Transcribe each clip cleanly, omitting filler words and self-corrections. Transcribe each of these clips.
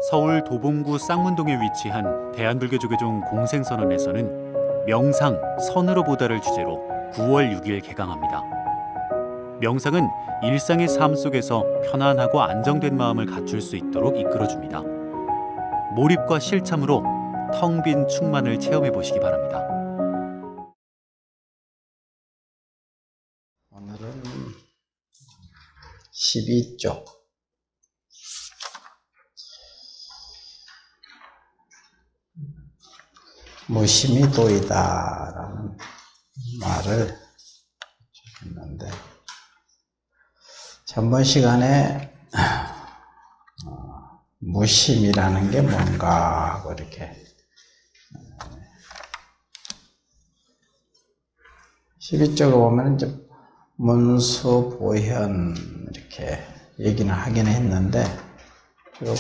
서울 도봉구 쌍문동에 위치한 대한불교조계종 공생선언에서는 명상, 선으로 보다를 주제로 9월 6일 개강합니다. 명상은 일상의 삶 속에서 편안하고 안정된 마음을 갖출 수 있도록 이끌어줍니다. 몰입과 실참으로 텅 빈 충만을 체험해 보시기 바랍니다. 오늘은 12쪽 무심이 도이다라는 말을 했는데, 전번 시간에 무심이라는 게 뭔가 하고 이렇게 12쪽에 보면 이제 문수, 보현 이렇게 얘기는 하긴 했는데, 쭉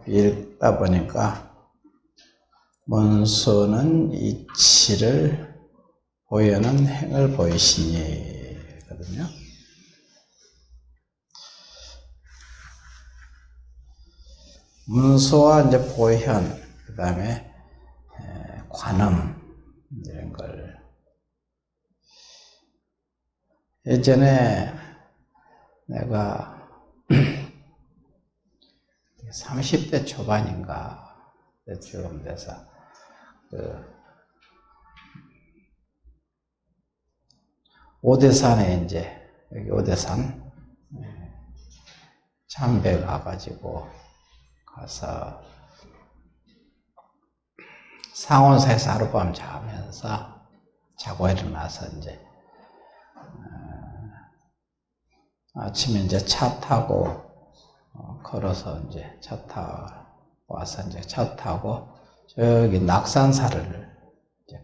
읽다 보니까 문수는 이치를, 보현은 행을 보이시니거든요. 문수와 이제 보현, 그 다음에 관음 이런 걸 예전에 내가 30대 초반인가 때쯤 돼서 오대산에 이제 여기 오대산 참배 가가지고 가서 상온사에서 하룻밤 자면서 자고 일어나서 이제 아침에 이제 차 타고 걸어서 이제 차 타고 와서 이제 차 타고 저기 낙산사를 이제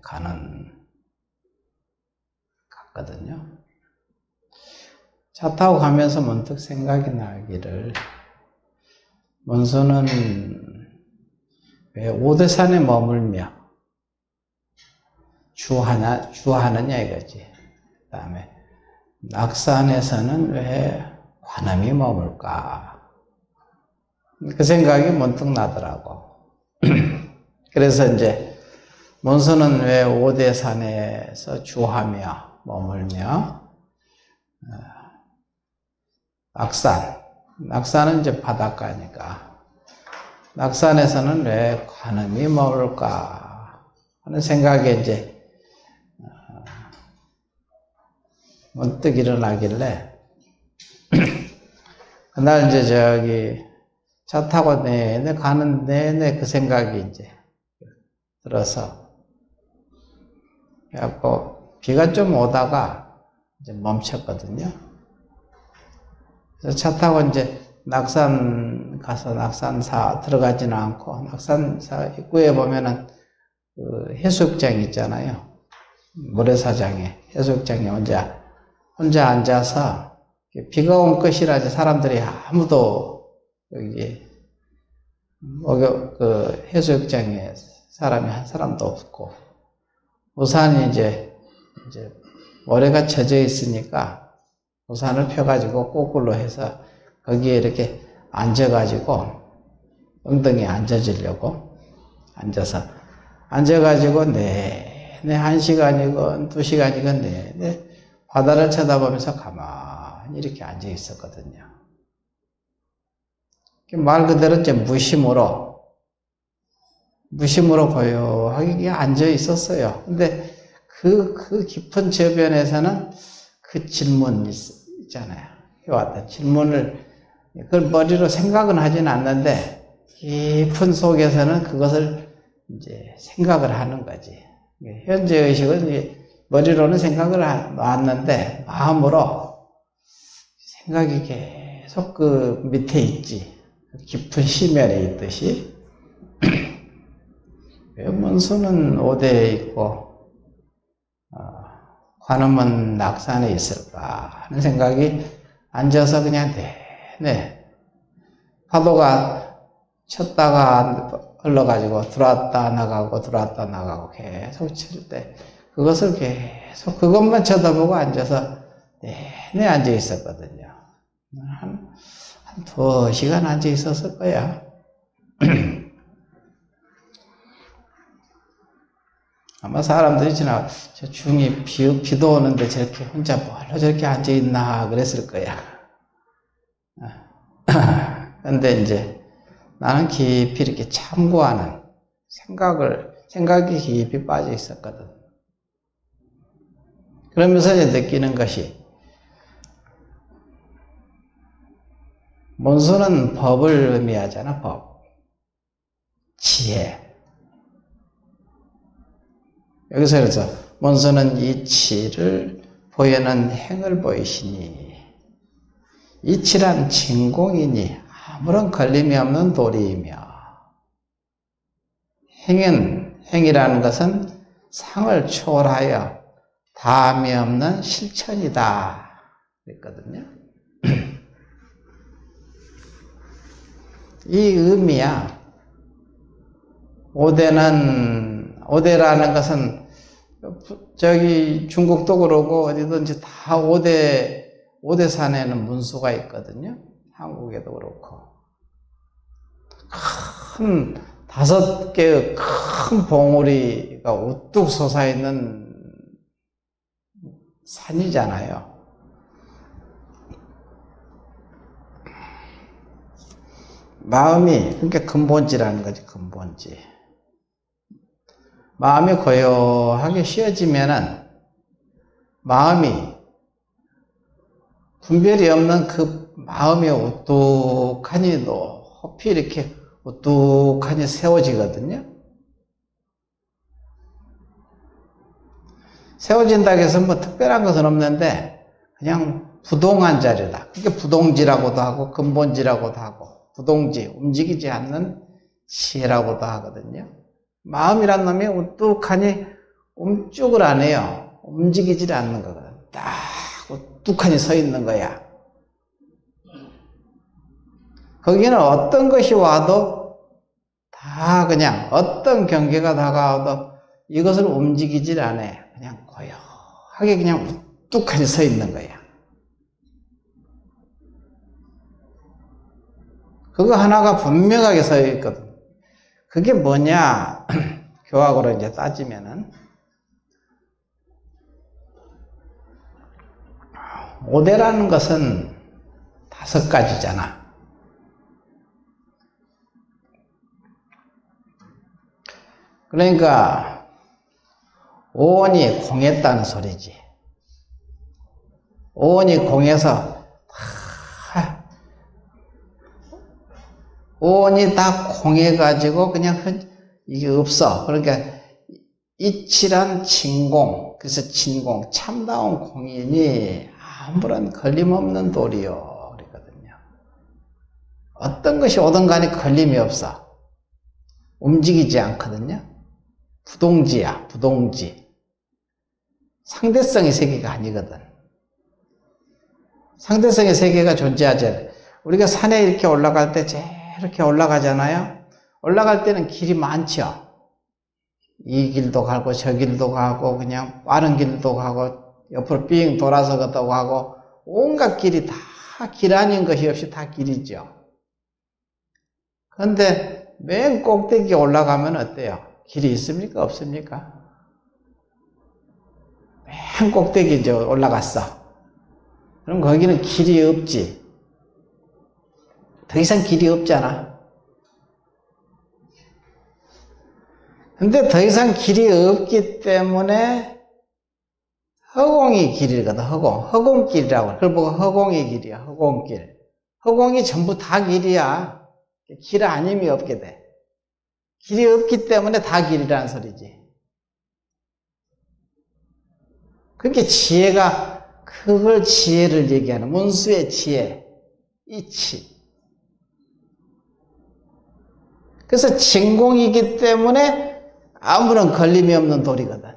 갔거든요. 차 타고 가면서 문득 생각이 나기를, 문수는 왜 오대산에 머물며 주하느냐 이거지. 그 다음에 낙산에서는 왜 관음이 머물까? 그 생각이 문득 나더라고. 그래서 이제 문수는 왜 오대산에서 주하며 머물며, 낙산은 이제 바닷가니까 낙산에서는 왜 관음이 머물까 하는 생각이 이제 문득 일어나길래, 그날 이제 저기 차 타고 내내 가는 내내 그 생각이 이제 들어서, 그래갖고 비가 좀 오다가 이제 멈췄거든요. 그래서 차 타고 이제 낙산 가서 낙산사 들어가지는 않고, 낙산사 입구에 보면은 그 해수욕장 있잖아요. 모래사장에 해수욕장에 혼자 앉아서, 비가 온 것이라지 사람들이 아무도 여기 그 해수욕장에 사람이 한 사람도 없고, 우산이 이제 모래가 젖어 있으니까 우산을 펴가지고 거꾸로 해서 거기에 이렇게 앉아가지고 엉덩이에 앉아주려고 앉아가지고 내내 1시간이건 2시간이건 내내 바다를 쳐다보면서 가만히 이렇게 앉아 있었거든요. 말 그대로 이제 무심으로 고요하게 앉아 있었어요. 근데 그 깊은 저변에서는 그 질문 있잖아요. 해왔던 질문을, 그걸 머리로 생각은 하진 않는데 깊은 속에서는 그것을 이제 생각을 하는 거지. 현재 의식은 이제 머리로는 생각을 놨는데 마음으로 생각이 계속 그 밑에 있지. 깊은 심연에 있듯이. 왜 문수는 오대에 있고 관음은 낙산에 있을까 하는 생각이 앉아서 그냥 내내 파도가 쳤다가 흘러가지고 들어왔다 나가고 계속 칠 때 그것을 계속 그것만 쳐다보고 앉아서 내내 앉아 있었거든요. 한 2시간 앉아 있었을 거야. 아마 사람들이 저 중이 비도 오는데 저렇게 혼자 뭘로 저렇게 앉아있나 그랬을 거야. 근데 이제 나는 깊이 이렇게 참고하는 생각이 깊이 빠져 있었거든. 그러면서 이제 느끼는 것이, 문수는 법을 의미하잖아, 법. 지혜. 여기서 그래서 문수는 이치를 보여는 행을 보이시니, 이치란 진공이니 아무런 걸림이 없는 도리이며, 행이라는 것은 상을 초월하여 다함이 없는 실천이다 그랬거든요. 이 의미야. 오대라는 것은 저기 중국도 그러고 어디든지 다 오대산에는 문수가 있거든요. 한국에도 그렇고. 큰 5개의 큰 봉우리가 우뚝 솟아있는 산이잖아요. 마음이, 그러니까 근본지라는 거지, 근본지. 마음이 고요하게 쉬어지면은 마음이, 분별이 없는 그 마음이 우뚝하니 높이 이렇게 우뚝하니 세워지거든요. 세워진다고 해서 뭐 특별한 것은 없는데 그냥 부동한 자리다. 그게 부동지라고도 하고 근본지라고도 하고, 부동지, 움직이지 않는 지혜라고도 하거든요. 마음이란 놈이 우뚝하니 움쭉을 안 해요. 움직이질 않는 거거든. 딱 우뚝하니 서 있는 거야. 거기는 어떤 것이 와도 다 그냥, 어떤 경계가 다가와도 이것을 움직이질 않아. 그냥 고요하게 그냥 우뚝하니 서 있는 거야. 그거 하나가 분명하게 서 있거든. 그게 뭐냐? 교학으로 이제 따지면은, 오대라는 것은 5가지잖아. 그러니까 오온이 공했다는 소리지. 오온이 공해서 오온이 다 공해가지고 그냥 이게 없어. 그러니까 이치란 진공, 그래서 진공, 참다운 공이니 아무런 걸림없는 도리요 그랬거든요. 어떤 것이 오든 간에 걸림이 없어. 움직이지 않거든요. 부동지야, 부동지. 상대성의 세계가 아니거든. 상대성의 세계가 존재하지. 우리가 산에 이렇게 올라갈 때 이렇게 올라가잖아요. 올라갈 때는 길이 많죠. 이 길도 가고 저 길도 가고 그냥 빠른 길도 가고 옆으로 삥 돌아서 걷다고 하고 온갖 길이 다 길 아닌 것이 없이 다 길이죠. 그런데 맨 꼭대기에 올라가면 어때요? 길이 있습니까? 없습니까? 맨 꼭대기 이제 올라갔어. 그럼 거기는 길이 없지. 더 이상 길이 없잖아. 근데 더 이상 길이 없기 때문에 허공이 길이거든. 허공길이라고. 그걸 보고 허공의 길이야. 허공길. 허공이 전부 다 길이야. 길 아님이 없게 돼. 길이 없기 때문에 다 길이라는 소리지. 그렇게 지혜가, 그걸 지혜를 얘기하는, 문수의 지혜, 이치. 그래서 진공이기 때문에 아무런 걸림이 없는 도리거든.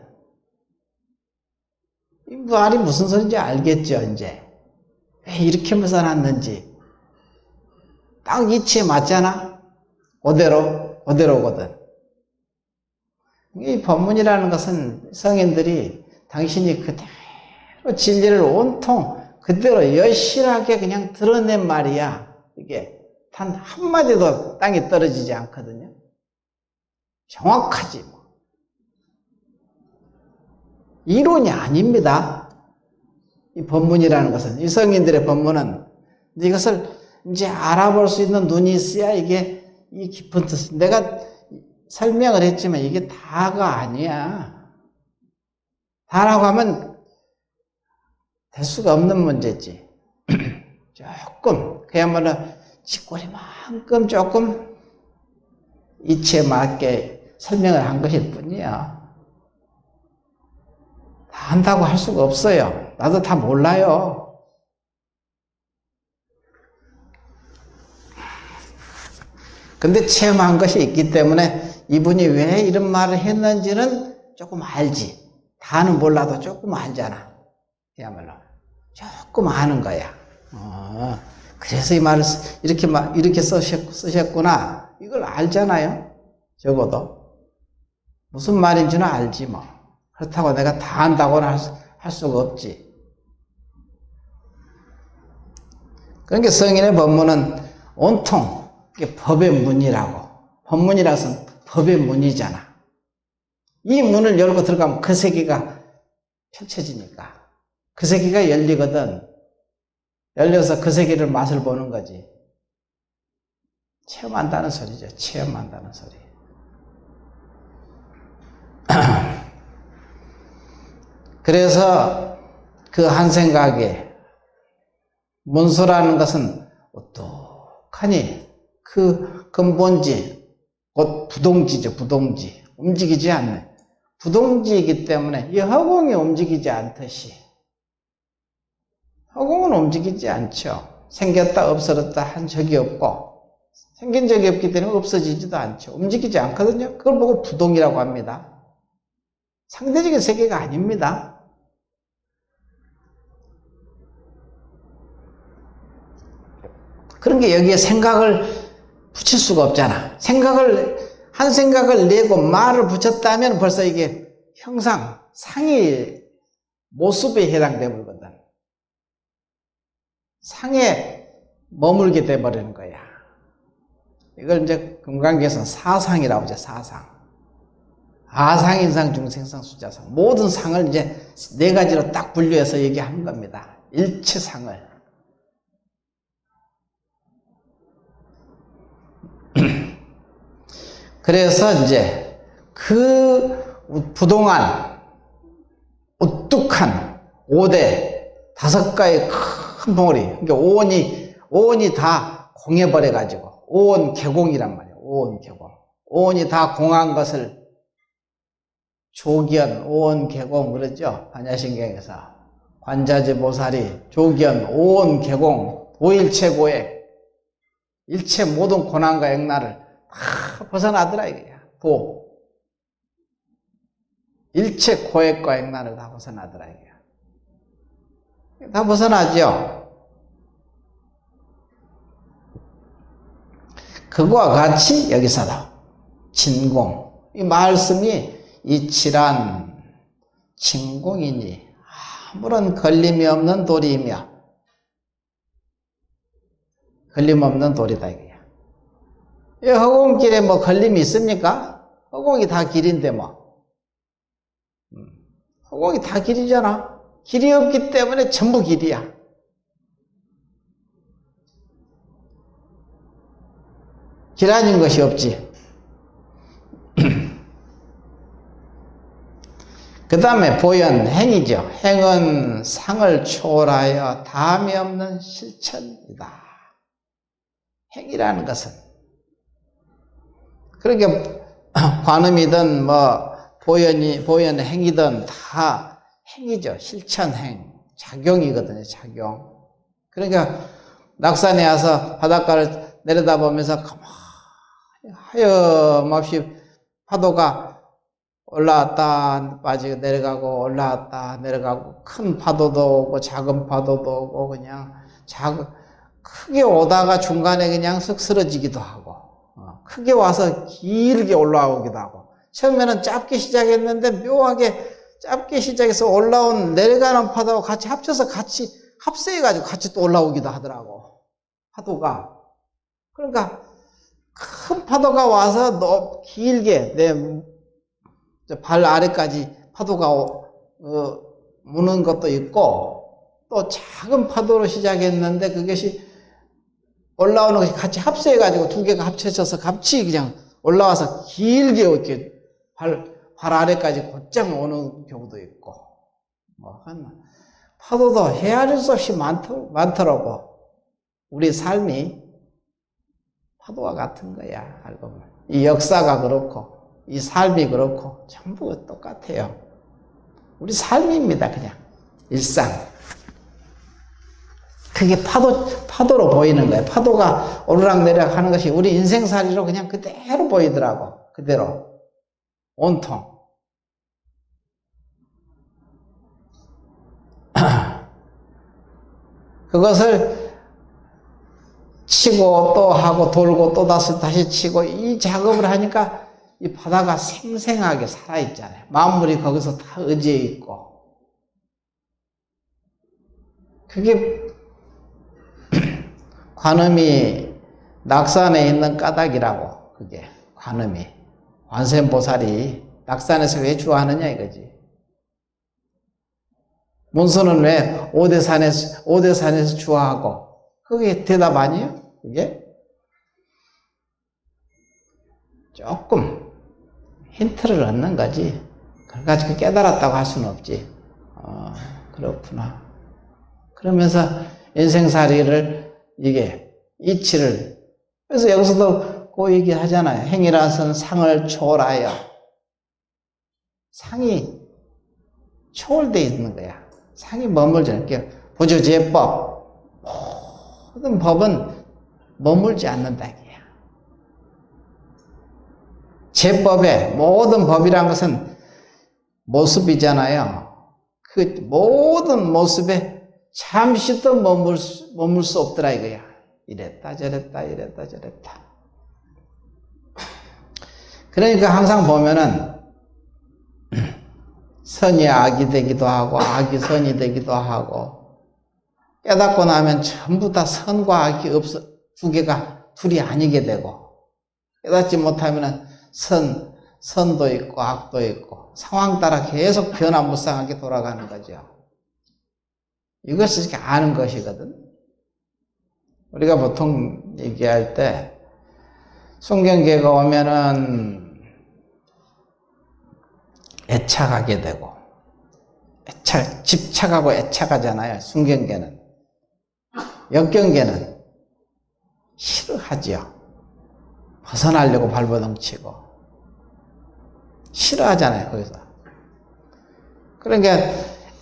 이 말이 무슨 소리인지 알겠죠, 이제. 왜 이렇게 써놨는지. 딱 이치에 맞잖아? 그대로거든. 이 법문이라는 것은 성인들이 당신이 그대로 진리를 온통 그대로 여실하게 그냥 드러낸 말이야. 이게 단 한마디도 땅에 떨어지지 않거든요. 정확하지 뭐. 이론이 아닙니다. 이 법문이라는 것은, 이 성인들의 법문은 이것을 이제 알아볼 수 있는 눈이 있어야 이게 이 깊은 뜻. 내가 설명을 했지만 이게 다가 아니야. 다라고 하면 될 수가 없는 문제지. 조금 그야말로 쥐꼬리만큼 조금 이치에 맞게 설명을 한 것일 뿐이야. 다 한다고 할 수가 없어요. 나도 다 몰라요. 근데 체험한 것이 있기 때문에 이분이 왜 이런 말을 했는지는 조금 알지. 다는 몰라도 조금 알잖아. 그야말로 조금 아는 거야. 그래서 이 말을 이렇게 쓰셨구나. 이걸 알잖아요. 적어도 무슨 말인지는 알지 뭐. 그렇다고 내가 다 안다고는 할 수가 없지. 그러니까 성인의 법문은 온통 이게 법의 문이라고. 법문이라서 법의 문이잖아. 이 문을 열고 들어가면 그 세계가 펼쳐지니까. 그 세계가 열리거든. 열려서 그 세계를 맛을 보는 거지. 체험한다는 소리죠. 체험한다는 소리. 그래서 그 한 생각에 문서라는 것은 어떡하니 그 근본지, 곧 부동지죠. 부동지. 움직이지 않는 부동지이기 때문에 이 허공이 움직이지 않듯이, 허공은 움직이지 않죠. 생겼다 없어졌다 한 적이 없고, 생긴 적이 없기 때문에 없어지지도 않죠. 움직이지 않거든요. 그걸 보고 부동이라고 합니다. 상대적인 세계가 아닙니다. 그런 게 여기에 생각을 붙일 수가 없잖아. 한 생각을 내고 말을 붙였다면 벌써 이게 형상, 상의 모습에 해당돼 버리거든. 상에 머물게 돼 버리는 거야. 이걸 이제 금강경에서는 사상이라고 하죠. 사상. 아상인상 중생상 수자상. 모든 상을 이제 네 가지로 딱 분류해서 얘기하는 겁니다. 일체상을. 그래서 이제 그 부동안 우뚝한 5대 5가의 큰 봉우리, 그러니까 오온이 다 공해버려가지고, 오온 개공이란 말이에요. 오온 개공. 오온이 다 공한 것을 조견, 오온 개공 그러죠. 반야신경에서 관자재 보살이 조견, 오온 개공, 도일체고액, 일체 모든 고난과 액난을 다 벗어나더라 이거야. 일체 고액과 액난을 다 벗어나더라 이거야. 다 벗어나죠. 그와 같이 여기서도 진공, 이 말씀이 이치란 진공이니 아무런 걸림이 없는 돌이며, 걸림없는 돌이다 이거야. 이 허공길에 뭐 걸림이 있습니까? 허공이 다 길인데 뭐. 허공이 다 길이잖아. 길이 없기 때문에 전부 길이야. 길 아닌 것이 없지. 그 다음에 보현, 행이죠. 행은 상을 초월하여 다함이 없는 실천이다. 행이라는 것은, 그러니까 관음이든 뭐 보현 행이든 다 행이죠. 실천행, 작용이거든요. 작용. 그러니까 낙산에 와서 바닷가를 내려다보면서 가만히 하염없이 파도가 올라왔다 빠지고 내려가고 올라왔다 내려가고, 큰 파도도 오고 작은 파도도 오고, 그냥 크게 오다가 중간에 그냥 쓱 쓰러지기도 하고, 크게 와서 길게 올라오기도 하고, 처음에는 짧게 시작했는데 묘하게 짧게 시작해서 올라온 내려가는 파도와 같이 합쳐서 같이 합세해가지고 같이 또 올라오기도 하더라고. 파도가 그러니까 큰 파도가 와서 길게 내 발 아래까지 파도가 무는 것도 있고, 또 작은 파도로 시작했는데 그것이 올라오는 것이 같이 합세해가지고 두 개가 합쳐져서 같이 그냥 올라와서 길게 이렇게 발 아래까지 곧장 오는 경우도 있고, 파도도 헤아릴 수 없이 많더라고. 우리 삶이 파도와 같은 거야, 알고 보면. 이 역사가 그렇고, 이 삶이 그렇고, 전부 똑같아요. 우리 삶입니다, 그냥. 일상. 그게 파도로 보이는 거예요. 파도가 오르락내리락 하는 것이 우리 인생살이로 그냥 그대로 보이더라고. 그대로. 온통. 그것을 치고 또 하고 돌고 또 다시 치고 이 작업을 하니까 이 바다가 생생하게 살아있잖아요. 만물이 거기서 다 의지해 있고. 그게 관음이 낙산에 있는 까닭이라고. 그게 관음이. 관세음보살이 낙산에서 왜 주화하느냐 이거지. 문수는 왜 오대산에서 주화하고. 그게 대답 아니에요? 그게? 조금 힌트를 얻는 거지. 그래가지고 깨달았다고 할 수는 없지. 그렇구나. 그러면서 인생살이를 이게 이치를, 그래서 여기서도 그 얘기 하잖아요. 행이라는 것은 상을 초월하여. 상이 초월되어 있는 거야. 상이 머물지 않게. 보조제법. 모든 법은 머물지 않는다. 제법에 모든 법이란 것은 모습이잖아요. 그 모든 모습에 잠시도 머물 수 없더라 이거야. 이랬다 저랬다 이랬다 저랬다. 그러니까 항상 보면은 선이 악이 되기도 하고 악이 선이 되기도 하고, 깨닫고 나면 전부 다 선과 악이 두 개가 둘이 아니게 되고, 깨닫지 못하면은 선도 있고 악도 있고 상황 따라 계속 변화무쌍하게 돌아가는 거죠. 이것을 이렇게 아는 것이거든. 우리가 보통 얘기할 때 순경계가 오면은 애착하게 되고, 집착하고 애착하잖아요. 순경계는. 역경계는 싫어하지요. 벗어나려고 발버둥치고 싫어하잖아요. 거기서. 그러니까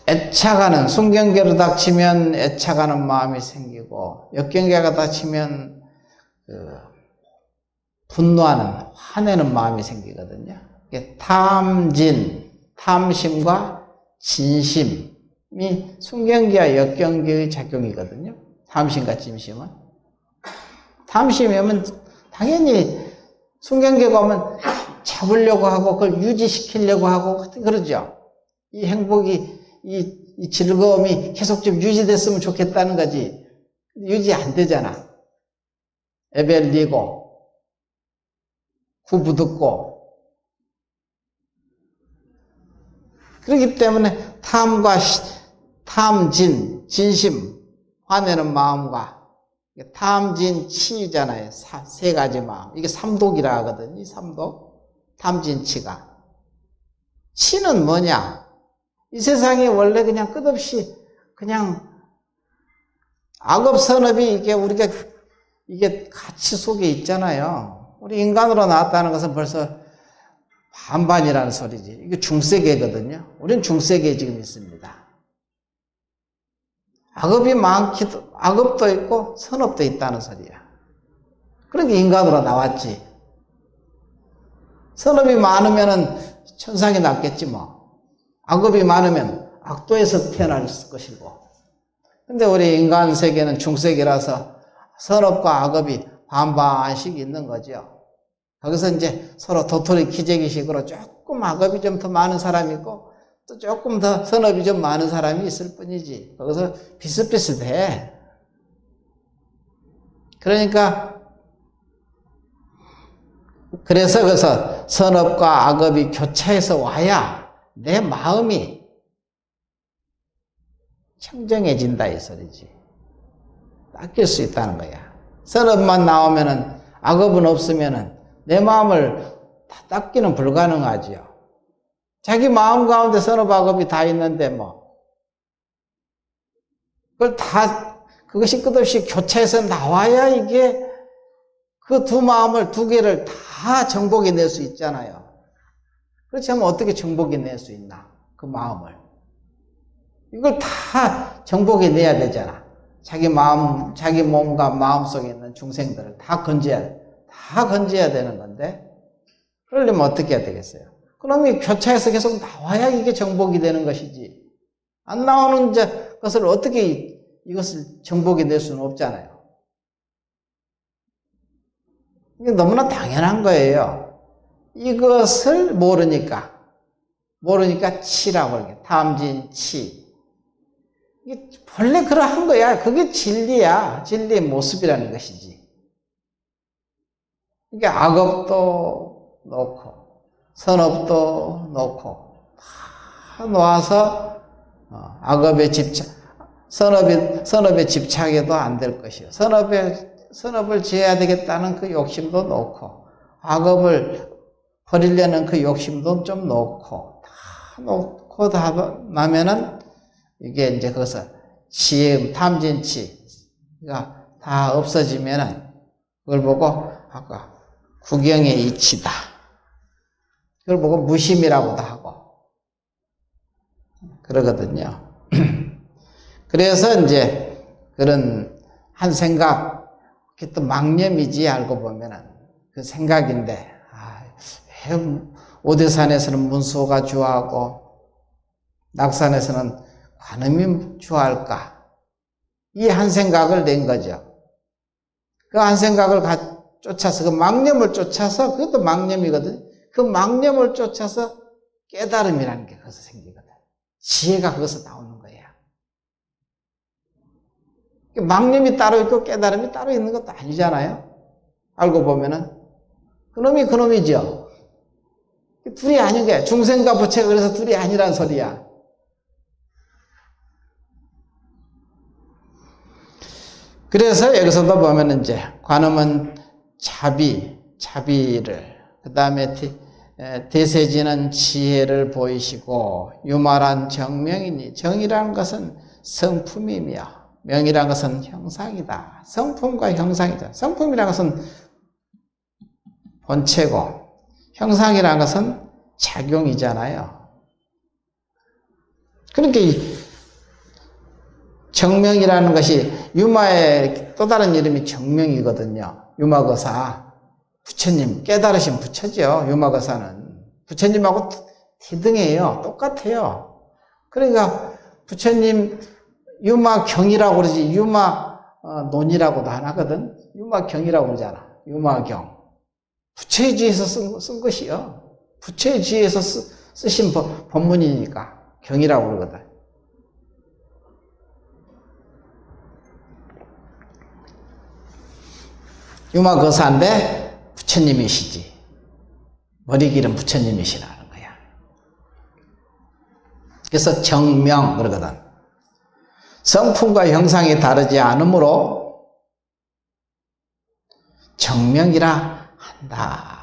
애착하는, 순경계로 닥치면 애착하는 마음이 생기고, 역경계가 닥치면 분노하는, 화내는 마음이 생기거든요. 탐심과 진심이 순경계와 역경계의 작용이거든요. 탐심과 진심은. 탐심이면 당연히 순경계가 오면 잡으려고 하고 그걸 유지시키려고 하고 그러죠. 이 행복이, 이 즐거움이 계속 좀 유지됐으면 좋겠다는 거지. 유지 안 되잖아. 에벨리고 구부듣고. 그렇기 때문에 진심, 화내는 마음과 탐진치잖아요. 세 가지 마음. 이게 삼독이라 하거든요. 이 삼독. 탐진치가. 치는 뭐냐? 이 세상에 원래 그냥 끝없이 그냥 악업 선업이 이게 가치 속에 있잖아요. 우리 인간으로 나왔다는 것은 벌써 반반이라는 소리지. 이게 중세계거든요. 우리는 중세계에 지금 있습니다. 악업도 있고 선업도 있다는 소리야. 그러니까 인간으로 나왔지. 선업이 많으면은 천상에 낫겠지 뭐. 악업이 많으면 악도에서 태어날 것이고. 근데 우리 인간 세계는 중세계라서 선업과 악업이 반반씩 있는 거죠. 거기서 이제 서로 도토리 키재기식으로 조금 악업이 좀 더 많은 사람이 있고, 또 조금 더 선업이 좀 많은 사람이 있을 뿐이지. 거기서 비슷비슷해. 그러니까 그래서 선업과 악업이 교차해서 와야 내 마음이 청정해진다 이 소리지. 닦일 수 있다는 거야. 선업만 나오면은, 악업은 없으면은 내 마음을 다 닦기는 불가능하지요. 자기 마음 가운데 선업 악업이 다 있는데 그걸 다, 그것이 끝없이 교차해서 나와야 이게 그 두 개를 다 정복해낼 수 있잖아요. 그렇지 않으면 어떻게 정복해낼 수 있나? 그 마음을. 이걸 다 정복해내야 되잖아. 자기 마음, 자기 몸과 마음 속에 있는 중생들을 다 건져야 되는 건데, 그러려면 어떻게 해야 되겠어요? 그놈이 교차해서 계속 나와야 이게 정복이 되는 것이지. 안 나오는 것을 어떻게 이것을 정복해낼 수는 없잖아요. 이게 너무나 당연한 거예요. 이것을 모르니까 치라고 이렇게 탐진 치. 이게 본래 그러한 거야. 그게 진리야. 진리의 모습이라는 것이지. 이게 악업도 놓고 선업도 놓고 다 놓아서 악업에 선업에 집착해도 안 될 것이요. 선업을 지어야 되겠다는 그 욕심도 놓고, 악업을 버리려는 그 욕심도 좀 놓고, 다 나면은, 이게 이제 거기서 탐진치가 다 없어지면은, 그걸 보고, 아까 구경의 이치다. 그걸 보고 무심이라고도 하고, 그러거든요. 그래서 이제 그런 한 생각, 그게 또 망념이지 알고 보면은 그 생각인데, 왜 오대산에서는 문수호가 주하고 낙산에서는 관음이 주할까? 이 한 생각을 낸 거죠. 그 한 생각을 쫓아서, 그 망념을 쫓아서, 그것도 망념이거든. 그 망념을 쫓아서 깨달음이라는 게 거기서 생기거든. 지혜가 거기서 나오는 거야. 망념이 따로 있고 깨달음이 따로 있는 것도 아니잖아요. 알고 보면은 그놈이 그놈이죠. 둘이 아닌 거야. 중생과 부처가 그래서 둘이 아니란 소리야. 그래서 여기서도 보면 이제 관음은 자비를, 그 다음에 대세지는 지혜를 보이시고, 유말한 정명이니, 정이라는 것은 성품이며 명이라는 것은 형상이다. 성품과 형상이다. 성품이라는 것은 본체고, 형상이라는 것은 작용이잖아요. 그러니까 이 정명이라는 것이 유마의 또 다른 이름이 정명이거든요. 유마거사. 부처님, 깨달으신 부처죠. 유마거사는. 부처님하고 대등해요. 똑같아요. 그러니까 부처님 유마경이라고 그러지, 유마논이라고도 안 하거든. 유마경이라고 그러잖아. 유마경. 부처의 지혜에서 쓴 것이요. 부처의 지혜에서 쓰신 법문이니까 경이라고 그러거든. 유마거사인데 부처님이시지. 머리 길은 부처님이시라는 거야. 그래서 정명 그러거든. 성품과 형상이 다르지 않으므로 정명이라 한다.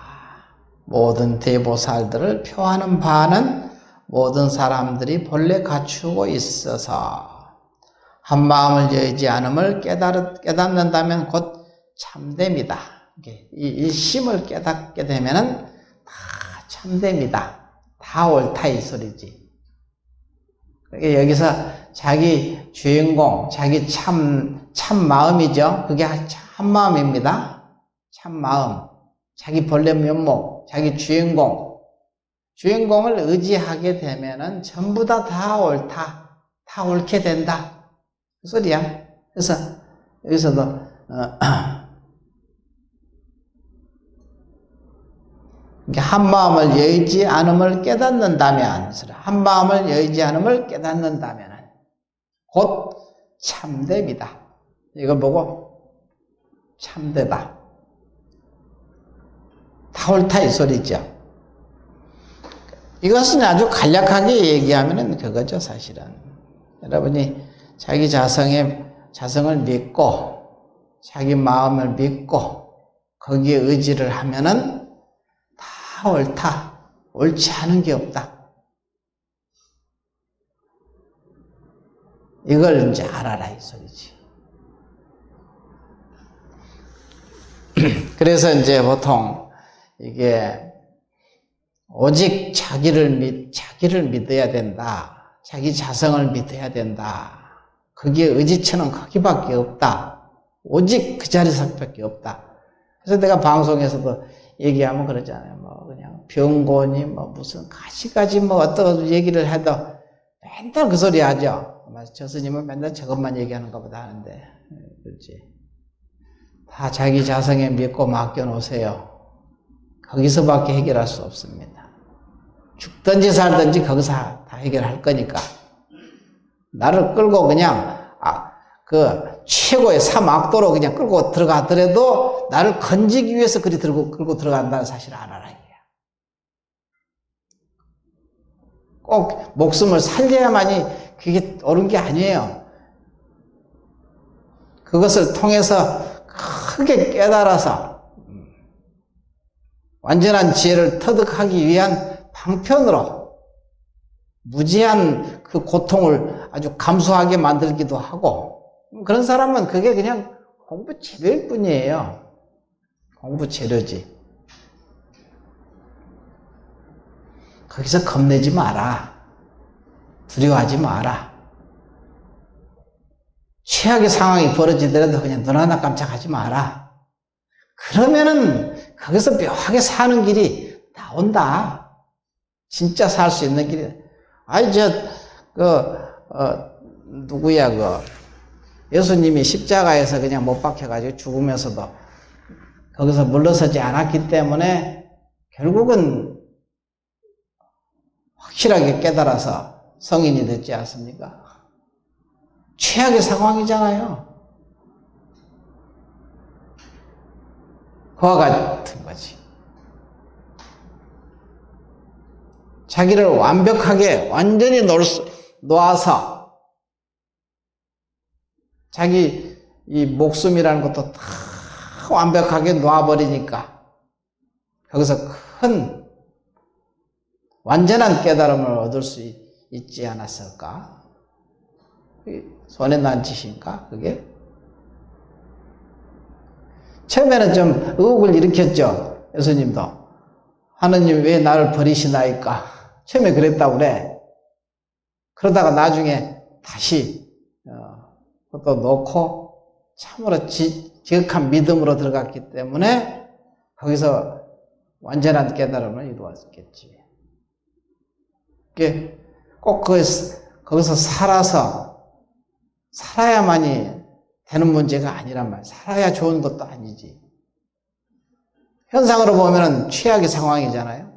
모든 대보살들을 표하는 바는 모든 사람들이 본래 갖추고 있어서 한 마음을 여의지 않음을 깨닫는다면 곧 참됨이다. 이 심을 깨닫게 되면은 다 참됨이다. 다 옳다 이 소리지. 여기서 자기 주인공, 자기 참 마음이죠. 그게 참 마음입니다. 참 마음. 자기 본래 면목, 자기 주인공을 의지하게 되면은 전부 다 옳다. 다 옳게 된다. 그 소리야. 그래서 여기서도 한 마음을 여의지 않음을 깨닫는다면, 한 마음을 여의지 않음을 깨닫는다면 곧 참됨이다. 이걸 보고 참되다. 다 다 옳다 이 소리죠. 이것은 아주 간략하게 얘기하면 그거죠, 사실은. 여러분이 자기 자성을 믿고 자기 마음을 믿고 거기에 의지를 하면은 다 옳다, 옳지 않은 게 없다. 이걸 이제 알아라 이 소리지. 그래서 이제 보통 이게 오직 자기를 믿어야 된다. 자기 자성을 믿어야 된다. 거기에 의지처는 거기밖에 없다. 오직 그 자리밖에 없다. 그래서 내가 방송에서도 얘기하면 그러잖아요. 뭐 그냥 병고니 뭐 무슨 가지가지 뭐 어떤 얘기를 해도 맨날 그 소리 하죠. 저 스님은 맨날 저것만 얘기하는 것보다 하는데 그렇지. 다 자기 자성에 믿고 맡겨놓으세요. 거기서밖에 해결할 수 없습니다. 죽든지 살든지 거기서 다 해결할 거니까. 나를 끌고 그냥 그 최고의 사막도로 그냥 끌고 들어가더라도 나를 건지기 위해서 그리 끌고 들어간다는 사실을 알아라 이게. 꼭 목숨을 살려야만이 그게 옳은 게 아니에요. 그것을 통해서 크게 깨달아서 완전한 지혜를 터득하기 위한 방편으로 무지한 그 고통을 아주 감수하게 만들기도 하고, 그런 사람은 그게 그냥 공부 재료일 뿐이에요. 공부 재료지. 거기서 겁내지 마라. 두려워하지 마라. 최악의 상황이 벌어지더라도 그냥 눈 하나 깜짝하지 마라. 그러면은 거기서 묘하게 사는 길이 나온다. 진짜 살 수 있는 길이. 누구야, 예수님이 십자가에서 그냥 못 박혀가지고 죽으면서도 거기서 물러서지 않았기 때문에 결국은 확실하게 깨달아서 성인이 됐지 않습니까? 최악의 상황이잖아요. 그와 같은 거지. 자기를 완전히 놓아서 자기 이 목숨이라는 것도 다 완벽하게 놓아버리니까 거기서 큰 완전한 깨달음을 얻을 수 있지 않았을까? 손에 난 짓인가 그게? 처음에는 좀 의혹을 일으켰죠. 예수님도. 하느님 왜 나를 버리시나이까? 처음에 그랬다고 그래. 그러다가 나중에 다시 그것도 놓고 참으로 지극한 믿음으로 들어갔기 때문에 거기서 완전한 깨달음을 이루었겠지. 그게 꼭 거기서 살아야만이 되는 문제가 아니란 말이야. 살아야 좋은 것도 아니지. 현상으로 보면은 최악의 상황이잖아요.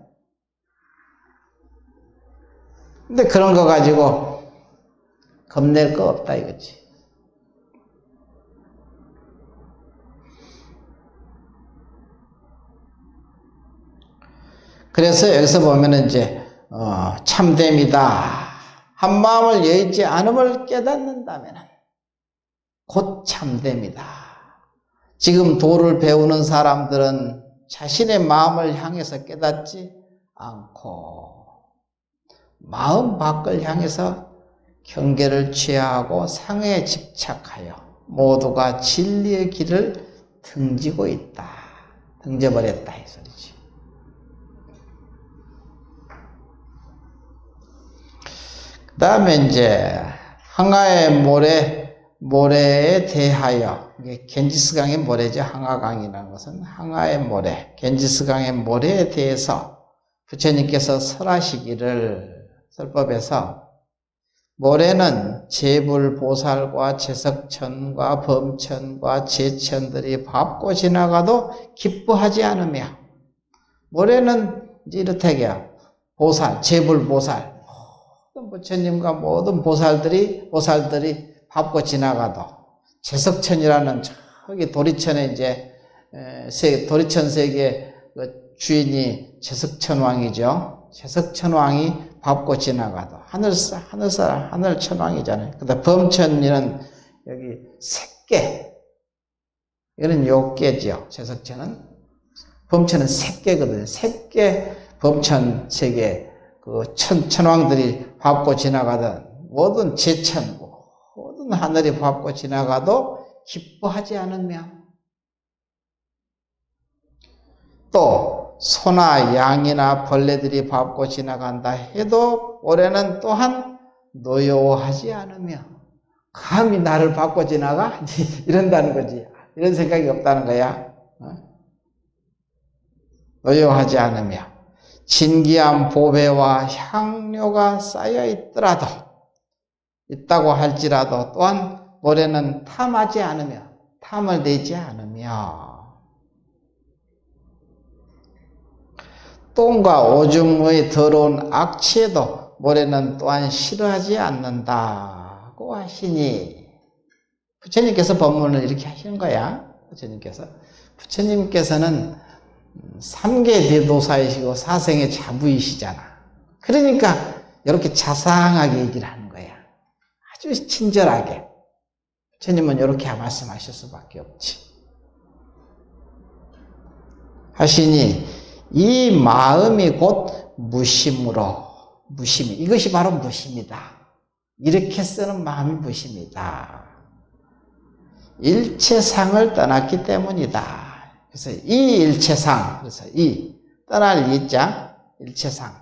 근데 그런 거 가지고 겁낼 거 없다 이거지. 그래서 여기서 보면은 이제 참됨이다. 한 마음을 여의지 않음을 깨닫는다면 곧 참됨이다. 지금 도를 배우는 사람들은 자신의 마음을 향해서 깨닫지 않고 마음 밖을 향해서 경계를 취하고 상에 집착하여 모두가 진리의 길을 등지고 있다. 등져버렸다 이 소리지. 그 다음에 이제 항아의 모래에 대하여, 이게 겐지스강의 모래죠. 항아강이라는 것은 항아의 모래, 겐지스강의 모래에 대해서 부처님께서 설하시기를 설법에서 모래는 재불보살과 재석천과 범천과 제천들이 밟고 지나가도 기뻐하지 않으며, 모래는 이제 이렇다게요. 보살, 재불보살, 모든 부처님과 모든 보살들이 밟고 지나가도, 재석천이라는 저기 도리천에 이제 도리천 세계 주인이 채석천왕이죠. 채석천왕이 밟고 지나가도 하늘천왕이잖아요. 그다음 범천이는 여기 새깨, 이거는 요깨죠. 채석천은 범천은 새깨거든요. 새깨 범천 세계 그 천왕들이 밟고 지나가던 모든 제천 모든 하늘이 밟고 지나가도 기뻐하지 않으며, 또 소나 양이나 벌레들이 밟고 지나간다 해도 올해는 또한 노여워하지 않으며, 감히 나를 밟고 지나가? 이런다는 거지. 이런 생각이 없다는 거야. 노여워하지 않으며 진귀한 보배와 향료가 쌓여 있다고 할지라도 또한 올해는 탐하지 않으며, 탐을 내지 않으며, 똥과 오줌의 더러운 악취에도 올해는 또한 싫어하지 않는다고 하시니, 부처님께서 법문을 이렇게 하시는 거야. 부처님께서는 삼계 대도사이시고 사생의 자부이시잖아. 그러니까 이렇게 자상하게 얘기를 하는 거야. 아주 친절하게. 부처님은 이렇게 말씀하실 수밖에 없지. 하시니 이 마음이 곧 무심으로, 무심이, 이것이 바로 무심이다. 이렇게 쓰는 마음이 무심이다. 일체상을 떠났기 때문이다. 그래서 이 일체상, 그래서 이 떠날 이자 일체상,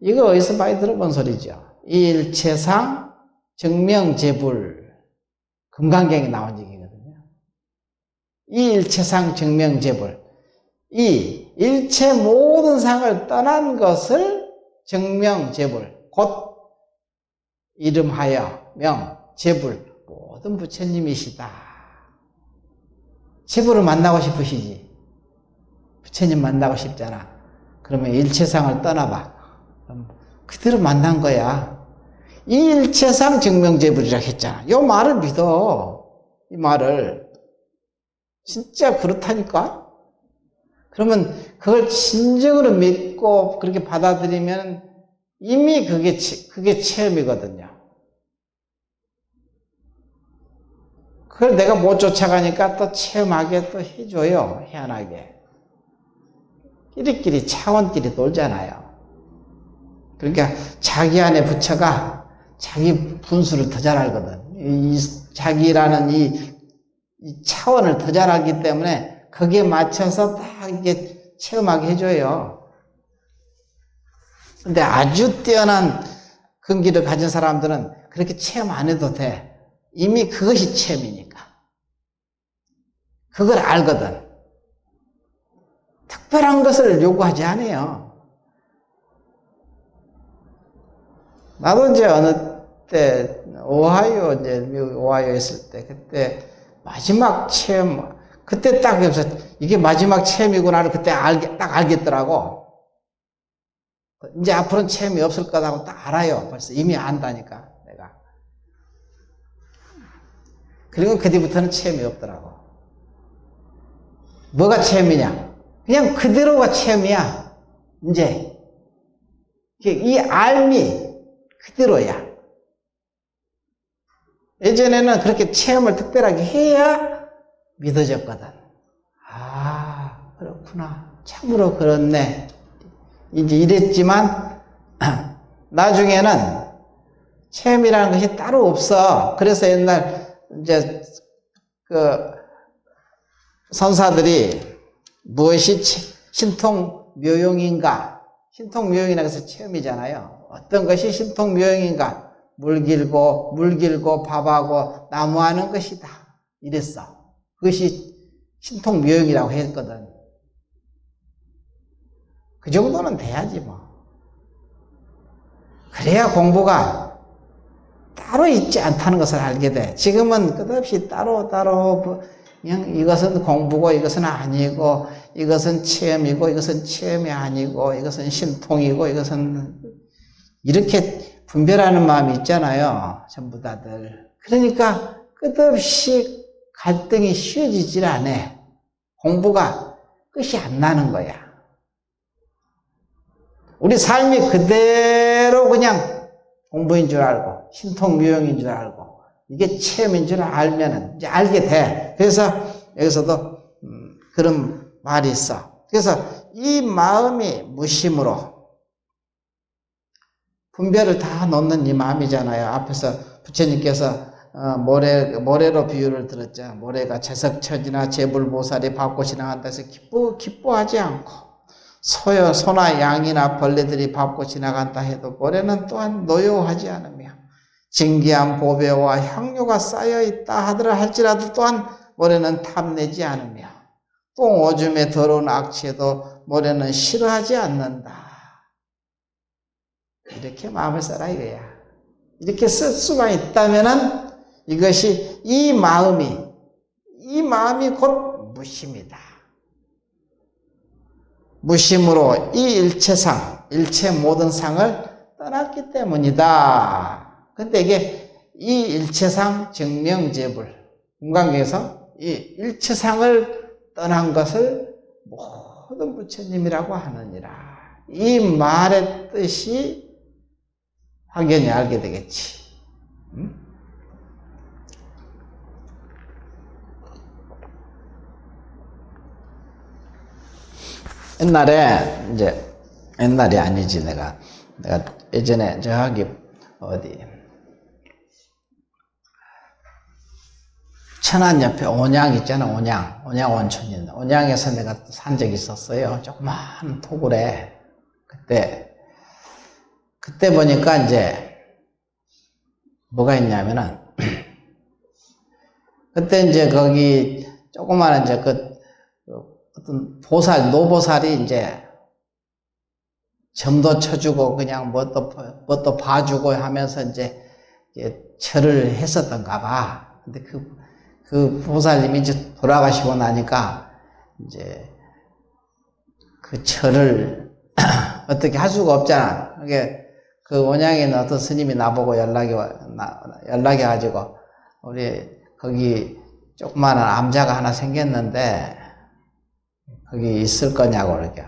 이거 어디서 많이 들어본 소리죠. 이 일체상 정명제불, 금강경에 나온 얘기거든요. 이 일체상 정명제불, 이 일체 모든 상을 떠난 것을 정명제불, 곧 이름하여 명제불, 모든 부처님이시다. 제불을 만나고 싶으시지. 부처님 만나고 싶잖아. 그러면 일체상을 떠나봐. 그럼 그대로 만난 거야. 이 일체상 정명제불이라 했잖아. 이 말을 믿어. 이 말을. 진짜 그렇다니까? 그러면 그걸 진정으로 믿고 그렇게 받아들이면 이미 그게 체험이거든요. 그걸 내가 못 쫓아가니까 또 체험하게 또 해줘요. 희한하게. 끼리끼리 차원끼리 놀잖아요. 그러니까 자기 안에 부처가 자기 분수를 더 잘 알거든. 이 자기라는 이 차원을 더 잘 알기 때문에 거기에 맞춰서 딱 이게 체험하게 해줘요. 근데 아주 뛰어난 근기를 가진 사람들은 그렇게 체험 안 해도 돼. 이미 그것이 체험이니까. 그걸 알거든. 특별한 것을 요구하지 않아요. 나도 이제 어느 때, 미국 오하이오 있을 때, 그때 마지막 체험, 그때 딱 여기서 이게 마지막 체험이구나를 그때 딱 알겠더라고. 이제 앞으로는 체험이 없을 거라고 딱 알아요. 벌써 이미 안다니까, 내가. 그리고 그 뒤부터는 체험이 없더라고. 뭐가 체험이냐? 그냥 그대로가 체험이야. 이제. 이 알미 그대로야. 예전에는 그렇게 체험을 특별하게 해야 믿어졌거든. 아, 그렇구나. 참으로 그렇네. 이제 이랬지만, 나중에는 체험이라는 것이 따로 없어. 그래서 옛날, 이제, 선사들이 무엇이 신통묘용인가? 신통묘용이라고 해서 체험이잖아요. 어떤 것이 신통묘용인가? 물 길고 밥하고 나무하는 것이다. 이랬어. 그것이 신통묘용이라고 했거든. 그 정도는 돼야지 뭐. 그래야 공부가 따로 있지 않다는 것을 알게 돼. 지금은 끝없이 따로 그냥 이것은 공부고 이것은 아니고, 이것은 체험이고 이것은 체험이 아니고, 이것은 신통이고 이것은 이렇게 분별하는 마음이 있잖아요. 전부 다들. 그러니까 끝없이 갈등이 쉬워지질 않아. 공부가 끝이 안 나는 거야. 우리 삶이 그대로 그냥 공부인 줄 알고 신통유용인 줄 알고 이게 체험인 줄 알면은 이제 알게 돼. 그래서 여기서도 그런 말이 있어. 그래서 이 마음이 무심으로 분별을 다 놓는 이 마음이잖아요. 앞에서 부처님께서 모래로 비유를 들었죠. 모래가 제석천이나 제불보살이 밟고 지나간다 해서 기뻐하지 않고 소나 양이나 벌레들이 밟고 지나간다 해도 모래는 또한 노여워하지 않으며 진귀한 보배와 향료가 쌓여있다 하더라 할지라도 또한 모래는 탐내지 않으며 똥 오줌에 더러운 악취에도 모래는 싫어하지 않는다. 이렇게 마음을 써라 이거야. 이렇게 쓸 수만 있다면은 이것이 이 마음이 곧 무심이다. 무심으로 이 일체상, 일체 모든 상을 떠났기 때문이다. 근데 이게 이 일체상 증명제불, 금강경에서 이 일체상을 떠난 것을 모든 부처님이라고 하느니라. 이 말의 뜻이 확연히 알게 되겠지. 옛날이 아니지, 내가 예전에 저기, 천안 옆에 온양 있잖아, 온양 온천이 있는. 온양에서 내가 산 적이 있었어요. 조그마한 토굴에. 그때 보니까 이제, 뭐가 있냐면은, 그때 이제 거기, 조그마한 이제 어떤 노보살이 이제, 점도 쳐주고, 그냥 뭣도 봐주고 하면서 이제 절을 했었던가 봐. 근데 그 보살님이 이제 돌아가시고 나니까, 이제, 그 절을 어떻게 할 수가 없잖아. 그 온양에 있는 어떤 스님이 나보고 연락이 와가지고, 우리, 거기 조그마한 암자가 하나 생겼는데, 거기 있을 거냐고, 그러게.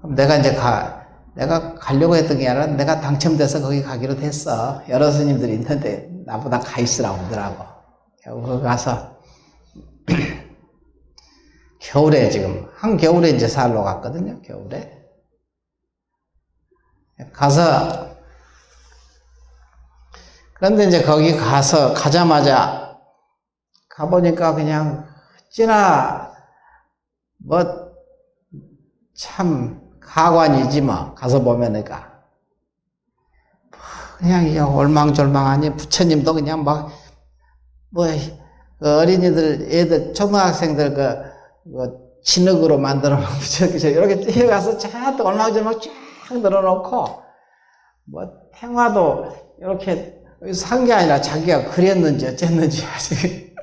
그럼 내가 가려고 했던 게 아니라 내가 당첨돼서 거기 가기로 됐어. 여러 스님들이 있는데, 나보다 가 있으라고 하더라고. 거기 가서, 겨울에 지금, 한겨울에 이제 살러 갔거든요, 겨울에. 그런데 이제 거기 가자마자, 가보니까 그냥, 참, 가관이지 뭐, 가서 보면으니까. 그냥 올망졸망하니, 부처님도 그냥 애들, 초등학생들 진흙으로 만들어 놓은 부처님께서 이렇게 뛰어가서 쫙 올망졸망 쫙 늘어놓고, 태화도 이렇게 산 게 아니라 자기가 그렸는지 어쨌는지 아직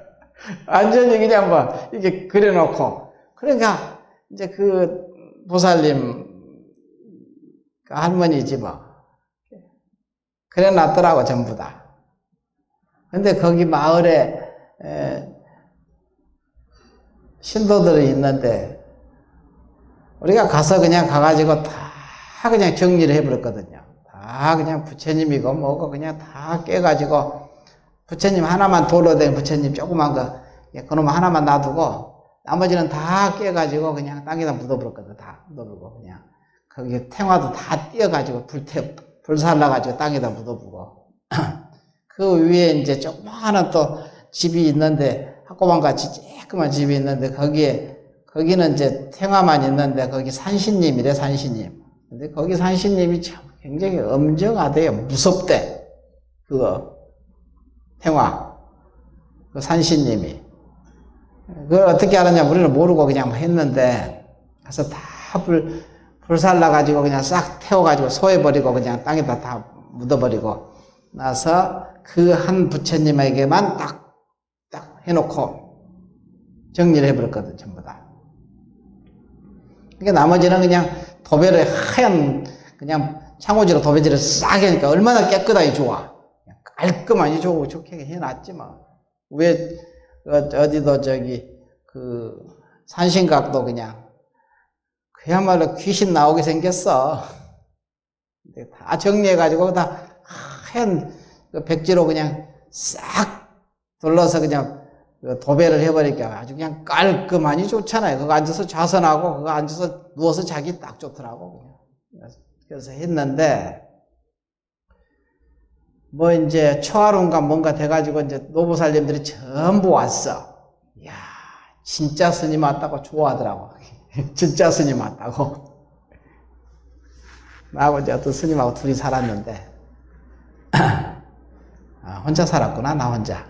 완전히 그냥 이렇게 그려놓고, 그러니까 이제 그 보살님 그 할머니지 그래놨더라고 전부 다. 근데 거기 마을에 신도들이 있는데 우리가 그냥 가가지고 다 그냥 정리를 해버렸거든요. 다 그냥 부처님이고 뭐고 그냥 다 깨가지고 부처님 하나만 돌로 된 부처님 조그만 그놈 하나만 놔두고 나머지는 다 깨가지고 그냥 땅에다 묻어버렸거든. 다 묻어버리고 그냥 거기 탱화도 다 띄어가지고 불살라가지고 땅에다 묻어보고 그 위에 이제 조그마한 또 집이 있는데 학고방같이 쬐끄만 집이 있는데 거기는 이제 탱화만 있는데 거기 산신님이래. 산신님. 근데 거기 산신님이 참 굉장히 엄정하대요. 무섭대. 탱화 그 산신님이 그걸 어떻게 알았냐 우리는 모르고 그냥 했는데 가서 다 불살라가지고 그냥 싹 태워가지고 소해버리고 그냥 땅에다 다 묻어버리고 나서 그 한 부처님에게만 딱 해놓고 정리를 해버렸거든 전부 다. 그러니까 나머지는 그냥 도배를 하얀 그냥 창호지로 도배지를 싹 하니까 얼마나 깨끗하게 좋아. 깔끔하니 좋게 해놨지 뭐. 위에 어디도 산신각도 그냥 그야말로 귀신 나오게 생겼어. 근데 다 정리해가지고 다 하얀 백지로 그냥 싹 둘러서 그냥 도배를 해버리니까 아주 그냥 깔끔하니 좋잖아요. 그거 앉아서 좌선하고 그거 앉아서 누워서 자기 딱 좋더라고. 그래서 했는데 뭐 이제 초하루인가 뭔가 돼가지고 이제 노보살님들이 전부 왔어. 이야, 진짜 스님 왔다고 좋아하더라고. 진짜 스님 왔다고. 나하고 이제 어떤 스님하고 둘이 살았는데 혼자 살았구나, 나 혼자.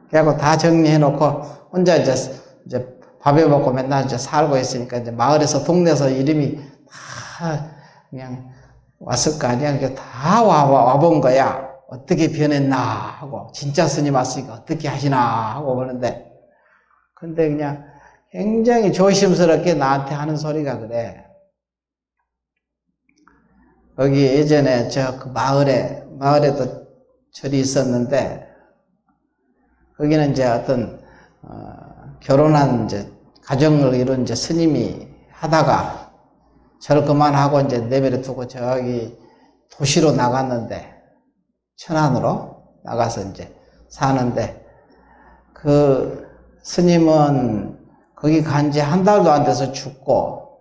그래갖고 다 정리해놓고 혼자 이제 밥에 먹고 맨날 이제 살고 있으니까 이제 마을에서 동네에서 이름이 다 그냥 왔을 거 아니야. 그게 다 와본 거야. 어떻게 변했나 하고, 진짜 스님 왔으니까 어떻게 하시나 하고 보는데, 근데 그냥 굉장히 조심스럽게 나한테 하는 소리가 그래. 거기 예전에 저 그 마을에도 절이 있었는데, 거기는 이제 어떤, 결혼한 이제 가정을 이룬 이제 스님이 하다가 절을 그만하고 이제 내버려 두고 저기 도시로 나갔는데, 천안으로 나가서 이제 사는데, 그 스님은 거기 간 지 한 달도 안 돼서 죽고,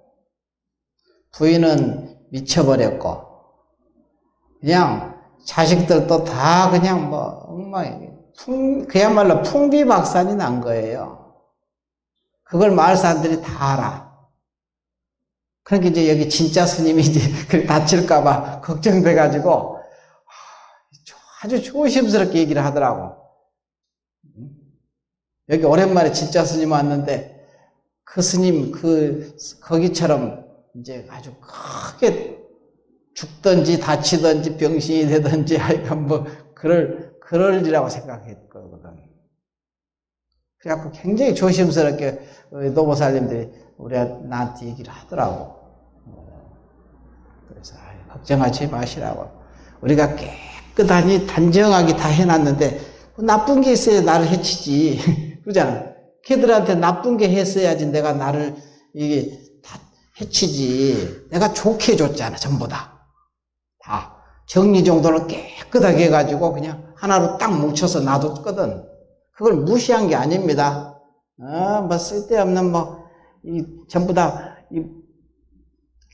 부인은 미쳐버렸고, 그냥 자식들도 다 그냥 뭐 엉망이에요. 그야말로 풍비박산이 난 거예요. 그걸 마을 사람들이 다 알아. 그러니까 이제 여기 진짜 스님이 이제 다칠까봐 걱정돼가지고 아주 조심스럽게 얘기를 하더라고. 여기 오랜만에 진짜 스님 왔는데 그 스님 거기처럼 이제 아주 크게 죽든지 다치든지 병신이 되든지 하여간 뭐 그럴리라고 생각했거든. 그래갖고 굉장히 조심스럽게 노보살님들이 나한테 얘기를 하더라고. 그래서 걱정하지 마시라고. 우리가 깨끗하니 단정하게 다 해놨는데 나쁜 게 있어야 나를 해치지. 그러잖아. 걔들한테 나쁜 게 했어야지 내가 나를 이게 다 해치지. 내가 좋게 해줬잖아. 전부 다. 정리 정돈을 깨끗하게 해가지고 그냥 하나로 딱 뭉쳐서 놔뒀거든. 그걸 무시한 게 아닙니다. 뭐 쓸데없는 전부 다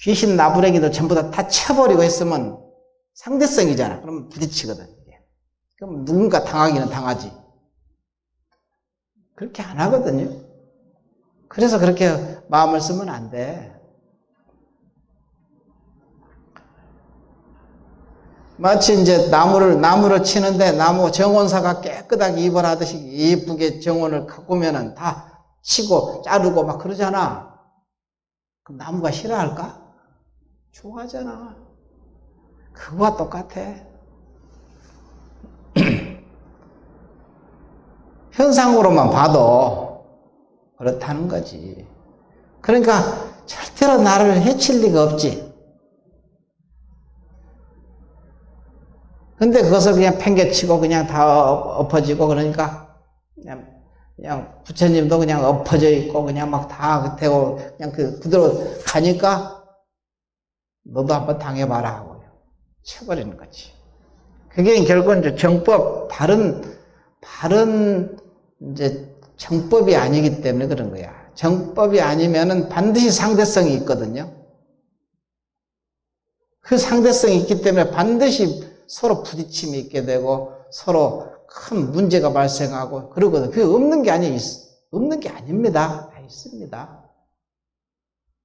귀신 나부랭이들 전부 다 쳐버리고 했으면 상대성이잖아. 그러면 부딪히거든. 그럼 누군가 당하기는 당하지. 그렇게 안 하거든요. 그래서 그렇게 마음을 쓰면 안 돼. 마치 이제 나무를 치는데 나무 정원사가 깨끗하게 이발하듯이 예쁘게 정원을 가꾸면은 다 치고 자르고 막 그러잖아. 그럼 나무가 싫어할까? 좋아하잖아. 그거와 똑같아. 현상으로만 봐도 그렇다는 거지. 그러니까 절대로 나를 해칠 리가 없지. 근데 그것을 그냥 팽개치고 그냥 다 엎어지고 그러니까 그냥 부처님도 그냥 엎어져 있고 그냥 막 다 되고 그냥 그대로 가니까 너도 한번 당해봐라 하고요. 쳐버리는 거지. 그게 결국은 이제 정법, 바른 이제 정법이 아니기 때문에 그런 거야. 정법이 아니면은 반드시 상대성이 있거든요. 그 상대성이 있기 때문에 반드시 서로 부딪힘이 있게 되고 서로 큰 문제가 발생하고 그러거든. 그게 없는 게 없는 게 아닙니다. 다 있습니다.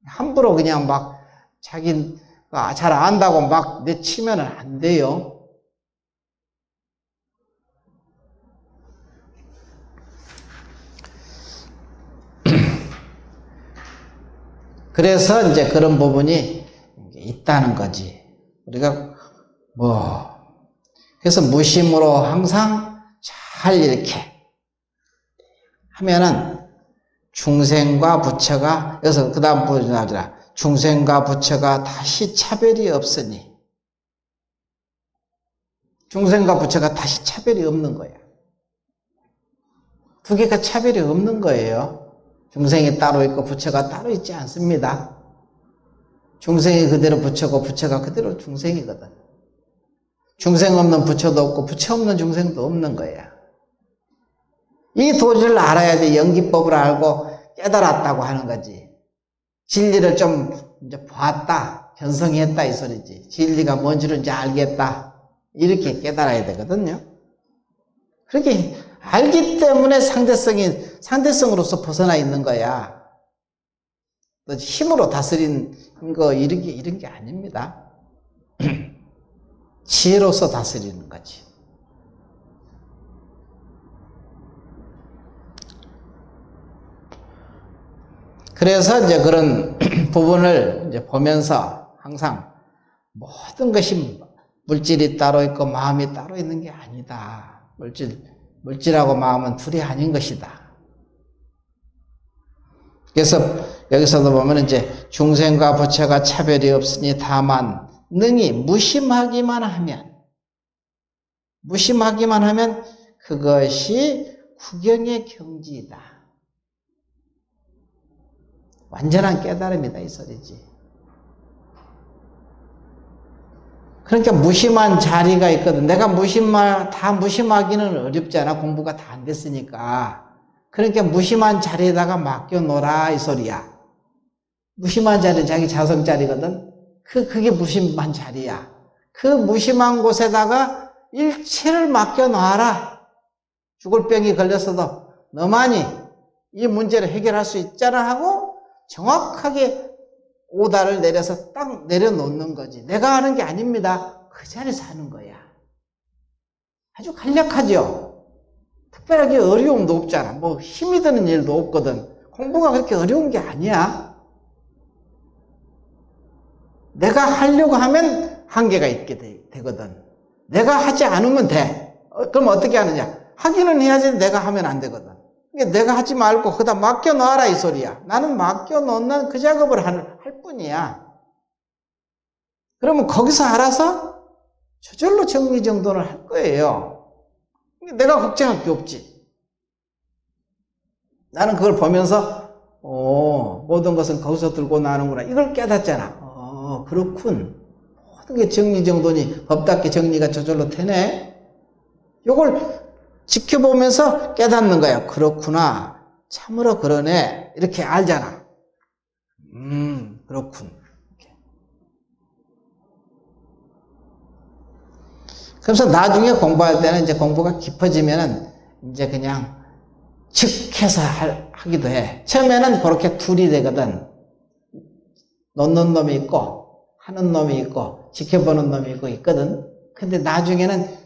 함부로 그냥 막 자기가 잘 안다고 막 내치면은 안 돼요. 그래서 이제 그런 부분이 있다는 거지. 우리가 그래서 무심으로 항상 잘 이렇게 하면은 중생과 부처가, 여기서 그 다음 부분이 나오잖아. 중생과 부처가 다시 차별이 없으니. 중생과 부처가 다시 차별이 없는 거야. 두 개가 차별이 없는 거예요. 중생이 따로 있고 부처가 따로 있지 않습니다. 중생이 그대로 부처고 부처가 그대로 중생이거든. 중생 없는 부처도 없고 부처 없는 중생도 없는 거야. 이 도리를 알아야 돼. 연기법을 알고 깨달았다고 하는 거지. 진리를 좀 이제 봤다, 견성했다 이 소리지. 진리가 뭔지를 이제 알겠다. 이렇게 깨달아야 되거든요. 그렇게 알기 때문에 상대성으로서 벗어나 있는 거야. 힘으로 다스린 거 이런 게 아닙니다. 지혜로서 다스리는 거지. 그래서 이제 그런 부분을 이제 보면서 항상 모든 것이 물질이 따로 있고 마음이 따로 있는 게 아니다. 물질하고 마음은 둘이 아닌 것이다. 그래서 여기서도 보면 이제 중생과 부처가 차별이 없으니 다만 능히 무심하기만 하면 그것이 구경의 경지이다. 완전한 깨달음이다 이 소리지. 그러니까 무심한 자리가 있거든. 내가 다 무심하기는 어렵잖아. 공부가 다 안 됐으니까. 그러니까 무심한 자리에다가 맡겨놓으라 이 소리야. 무심한 자리는 자기 자성 자리거든. 그게 무심한 자리야. 그 무심한 곳에다가 일체를 맡겨놔라. 죽을 병이 걸렸어도 너만이 이 문제를 해결할 수 있잖아 하고 정확하게 오다를 내려서 딱 내려놓는 거지. 내가 하는 게 아닙니다. 그 자리에서 하는 거야. 아주 간략하죠. 특별하게 어려움도 없잖아. 뭐 힘이 드는 일도 없거든. 공부가 그렇게 어려운 게 아니야. 내가 하려고 하면 한계가 있게 되거든. 내가 하지 않으면 돼. 그럼 어떻게 하느냐? 하기는 해야지 내가 하면 안 되거든. 그러니까 내가 하지 말고 거기다 맡겨놔라 이 소리야. 나는 맡겨놓는 그 작업을 할 뿐이야. 그러면 거기서 알아서 저절로 정리정돈을 할 거예요. 내가 걱정할 게 없지. 나는 그걸 보면서 모든 것은 거기서 들고 나는구나. 이걸 깨닫잖아. 그렇군. 모든 게 정리정돈이 법답게 정리가 저절로 되네. 이걸 지켜보면서 깨닫는 거야. 그렇구나. 참으로 그러네. 이렇게 알잖아. 그렇군. 그래서 나중에 공부할 때는 이제 공부가 깊어지면은 이제 그냥 즉해서 하기도 해. 처음에는 그렇게 둘이 되거든. 놓는 놈이 있고, 하는 놈이 있고, 지켜보는 놈이 있거든. 근데 나중에는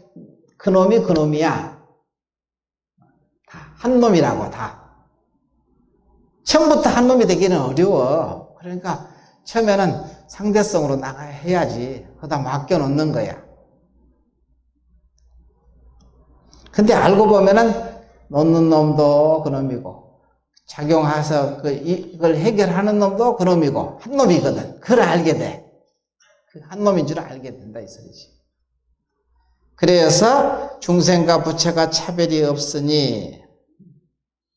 그 놈이 그 놈이야. 다 한 놈이라고, 다. 처음부터 한 놈이 되기는 어려워. 그러니까 처음에는 상대성으로 나가야 해야지. 거기다 맡겨놓는 거야. 근데 알고 보면은 놓는 놈도 그놈이고 작용해서 이걸 해결하는 놈도 그놈이고 한 놈이거든. 그걸 알게 돼. 그 한 놈인 줄 알게 된다 이 소리지. 그래서 중생과 부처가 차별이 없으니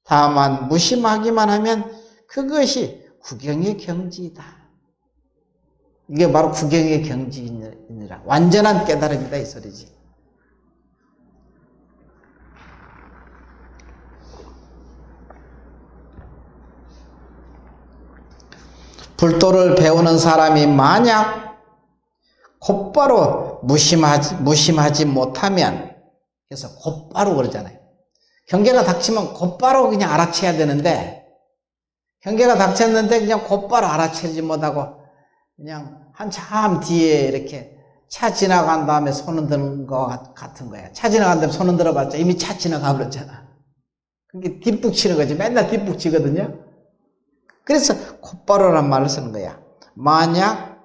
다만 무심하기만 하면 그것이 구경의 경지이다. 이게 바로 구경의 경지이니라. 완전한 깨달음이다 이 소리지. 불도를 배우는 사람이 만약 곧바로 무심하지 못하면, 그래서 곧바로 그러잖아요. 경계가 닥치면 곧바로 그냥 알아채야 되는데, 경계가 닥쳤는데 그냥 곧바로 알아채지 못하고 그냥 한참 뒤에 이렇게 차 지나간 다음에 손 드는 것 같은 거야. 차 지나간 다음에 손 들어봤자 이미 차 지나가 버렸잖아. 그게 뒷북 치는 거지. 맨날 뒷북 치거든요. 그래서 곧바로란 말을 쓰는 거야. 만약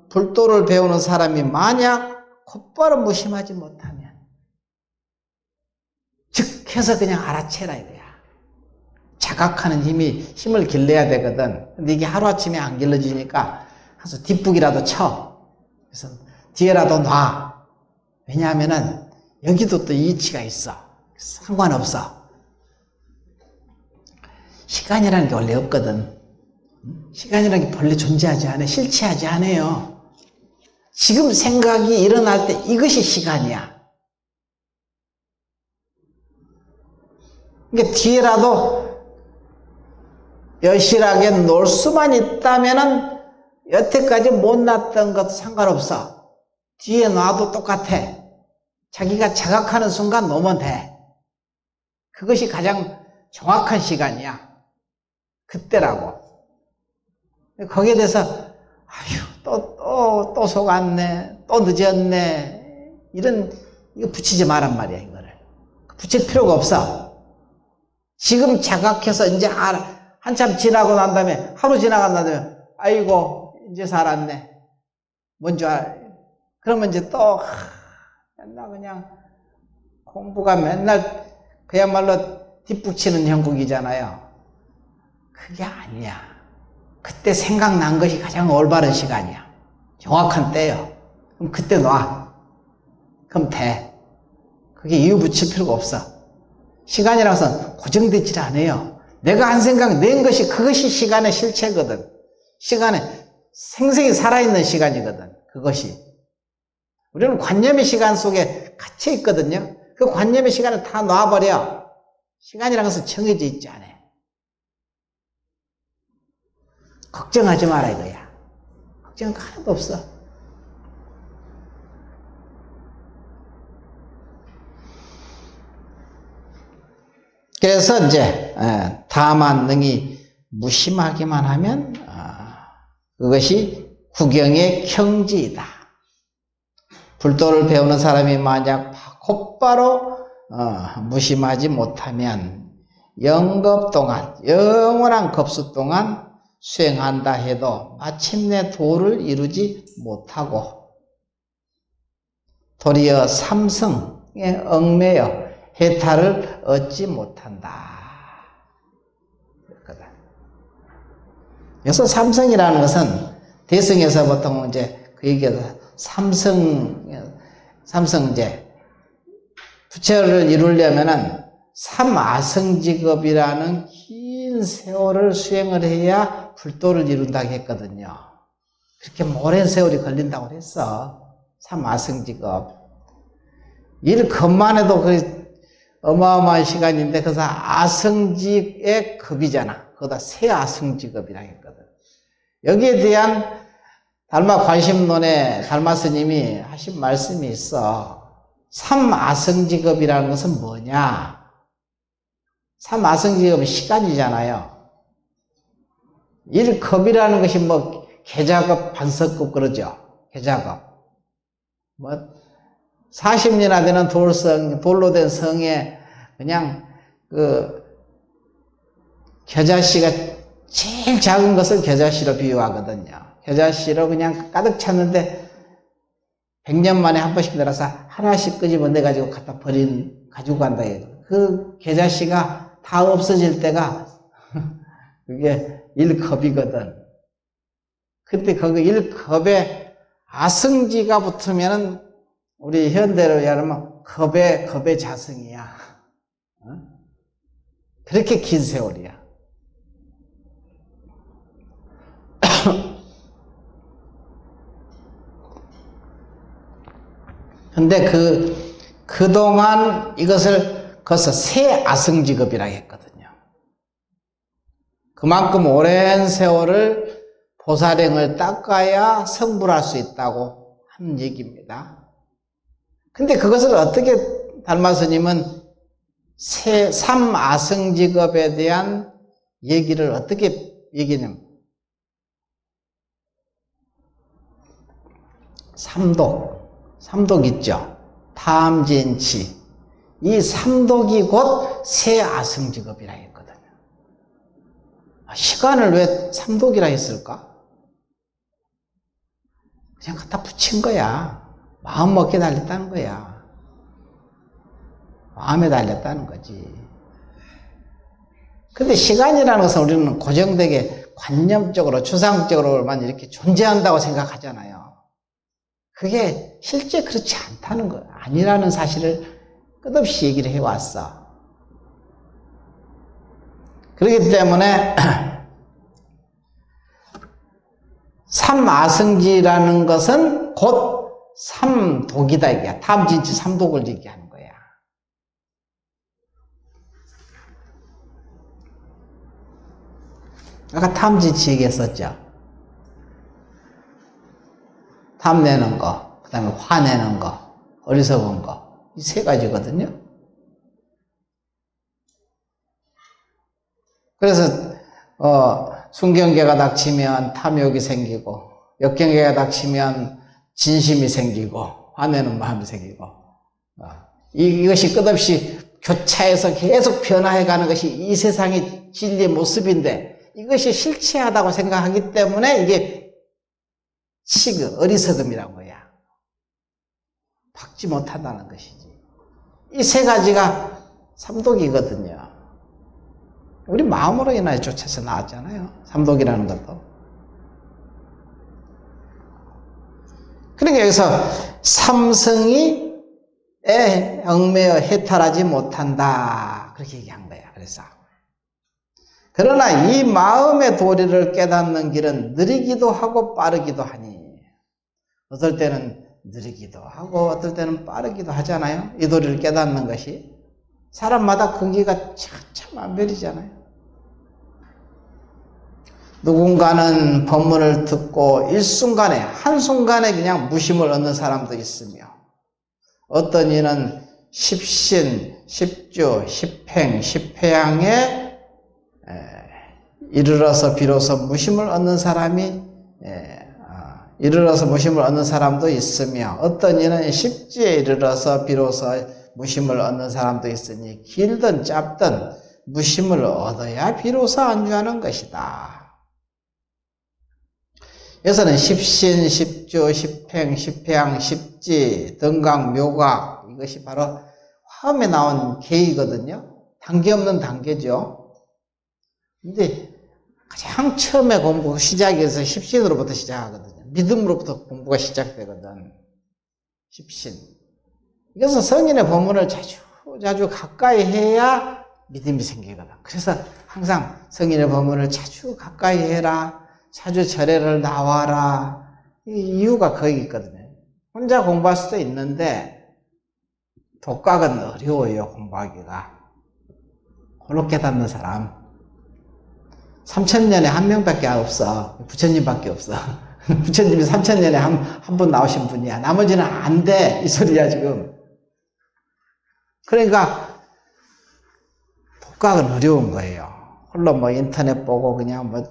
불도를 배우는 사람이 만약 곧바로 무심하지 못하면 즉 해서 그냥 알아채라 이거야. 자각하는 힘을 길러야 되거든. 근데 이게 하루아침에 안 길러지니까 가서 뒷북이라도 쳐. 그래서 뒤에라도 놔. 왜냐하면은 여기도 또 이치가 있어. 상관없어. 시간이라는 게 원래 없거든. 시간이라는 게 본래 존재하지 않아요. 실체하지 않아요. 지금 생각이 일어날 때 이것이 시간이야. 그러니까 뒤에라도 여실하게 놀 수만 있다면은 여태까지 못 놨던 것도 상관없어. 뒤에 놔도 똑같아. 자기가 자각하는 순간 놓으면 돼. 그것이 가장 정확한 시간이야. 그때라고. 거기에 대해서 또 속았네, 또 늦었네, 이거 붙이지 말란 말이야. 이거를 붙일 필요가 없어. 지금 자각해서 이제 한참 지나고 난 다음에, 하루 지나간 다음에 아이고 이제 살았네, 뭔지 알아. 그러면 이제 또 맨날 그냥 공부가 맨날 그야말로 뒷북치는 형국이잖아요. 그게 아니야. 그때 생각난 것이 가장 올바른 시간이야. 정확한 때요. 그럼 그때 놔. 그럼 돼. 그게 이유 붙일 필요가 없어. 시간이라는 것은 고정되질 않아요. 내가 한 생각 낸 것이, 그것이 시간의 실체거든. 시간에 생생히 살아있는 시간이거든. 그것이. 우리는 관념의 시간 속에 갇혀 있거든요. 그 관념의 시간을 다 놔버려. 시간이라는 것은 정해져 있지 않아요. 걱정하지 마라 이거야. 걱정 하나도 없어. 그래서 이제 다만 능히 무심하기만 하면 그것이 구경의 경지이다. 불도를 배우는 사람이 만약 곧바로 무심하지 못하면 영겁 동안, 영원한 겁수 동안 수행한다 해도 마침내 도를 이루지 못하고 도리어 삼성에 얽매여 해탈을 얻지 못한다. 그래서 삼성이라는 것은 대승에서 보통 이제 그 얘기가 삼성 이제 부처를 이루려면은 삼아성직업이라는 긴 세월을 수행을 해야 불도를 이룬다고 했거든요. 그렇게 오랜 세월이 걸린다고 했어. 삼아성직업. 일것만 해도 그 어마어마한 시간인데, 그래서 아성직의 급이잖아. 거기다 세아성직업이라고 했거든. 여기에 대한 달마 관심론에 달마 스님이 하신 말씀이 있어. 삼아성직업이라는 것은 뭐냐? 삼아성직업은 시간이잖아요. 일겁이라는 것이 뭐 계작업, 반석급 그러죠. 계작업. 뭐 40년이나 되는 돌로 된 성에 그냥 그 겨자씨가 제일 작은 것을 겨자씨로 비유하거든요. 겨자씨로 그냥 가득 찼는데 100년 만에 한 번씩 내려서 하나씩 끄집어내 가지고 갖다 가지고 간다. 그 겨자씨가 다 없어질 때가 그게 1겁이거든. 그때 거기 1겁에 아성지가 붙으면은 우리 현대로 얘기하면 겁의 자성이야. 그렇게 긴 세월이야. 근데 그동안 이것을 거기서 세아성직업이라고 했거든요. 그만큼 오랜 세월을 보살행을 닦아야 성불할 수 있다고 하는 얘기입니다. 근데 그것을 어떻게 달마 스님은 삼아성직업에 대한 얘기를 어떻게 얘기냐면 삼독 있죠. 탐진치. 이 삼독이 곧 세아성직업이라 했거든요. 시간을 왜 삼독이라 했을까? 그냥 갖다 붙인 거야. 마음 먹게 달렸다는 거야. 마음에 달렸다는 거지. 근데 시간이라는 것은 우리는 고정되게 관념적으로, 추상적으로만 이렇게 존재한다고 생각하잖아요. 그게 실제 그렇지 않다는 거야. 아니라는 사실을 끝없이 얘기를 해왔어. 그렇기 때문에 삼아승지라는 것은 곧 삼독이다 이게 탐진치 삼독을 얘기하는 거야. 아까 탐진치 얘기했었죠. 탐내는 거, 그 다음에 화내는 거, 어리석은 거, 이 세 가지거든요. 그래서 순경계가 닥치면 탐욕이 생기고, 역경계가 닥치면 진심이 생기고, 화내는 마음이 생기고, 이것이 끝없이 교차해서 계속 변화해가는 것이 이 세상의 진리의 모습인데, 이것이 실체하다고 생각하기 때문에 이게 어리석음이란 거야. 박지 못한다는 것이지. 이 세 가지가 삼독이거든요. 우리 마음으로 인하여 쫓아서 나왔잖아요. 삼독이라는 것도. 그러니까 여기서 삼성이 얽매여 해탈하지 못한다. 그렇게 얘기한 거야. 그래서. 그러나 이 마음의 도리를 깨닫는 길은 느리기도 하고 빠르기도 하니. 어떨 때는 느리기도 하고 어떨 때는 빠르기도 하잖아요. 이 도리를 깨닫는 것이. 사람마다 근기가 천차만별이잖아요. 누군가는 법문을 듣고 일순간에 한순간에 그냥 무심을 얻는 사람도 있으며 어떤 이는 십신, 십주, 십행, 십회양에 이르러서 비로소 무심을 얻는 사람이 이르러서 무심을 얻는 사람도 있으며 어떤 이는 십지에 이르러서 비로소 무심을 얻는 사람도 있으니 길든 짧든 무심을 얻어야 비로소 안주하는 것이다. 여기서는 십신, 십주, 십행, 십회양, 십지, 등각, 묘각 이것이 바로 화음에 나온 계이거든요. 단계 없는 단계죠. 근데 가장 처음에 공부 시작해서 십신으로부터 시작하거든요. 믿음으로부터 공부가 시작되거든. 십신. 그래서 성인의 법문을 자주 가까이 해야 믿음이 생기거든. 그래서 항상 성인의 법문을 자주 가까이 해라. 자주 절에를 나와라. 이유가 거기 있거든요. 혼자 공부할 수도 있는데 독각은 어려워요. 공부하기가. 홀로 깨닫는 사람 3000년에 한 명밖에 없어. 부처님밖에 없어. 부처님이 3000년에 한 분 나오신 분이야. 나머지는 안 돼. 이 소리야 지금. 그러니까 독각은 어려운 거예요. 홀로 뭐 인터넷 보고 그냥 뭐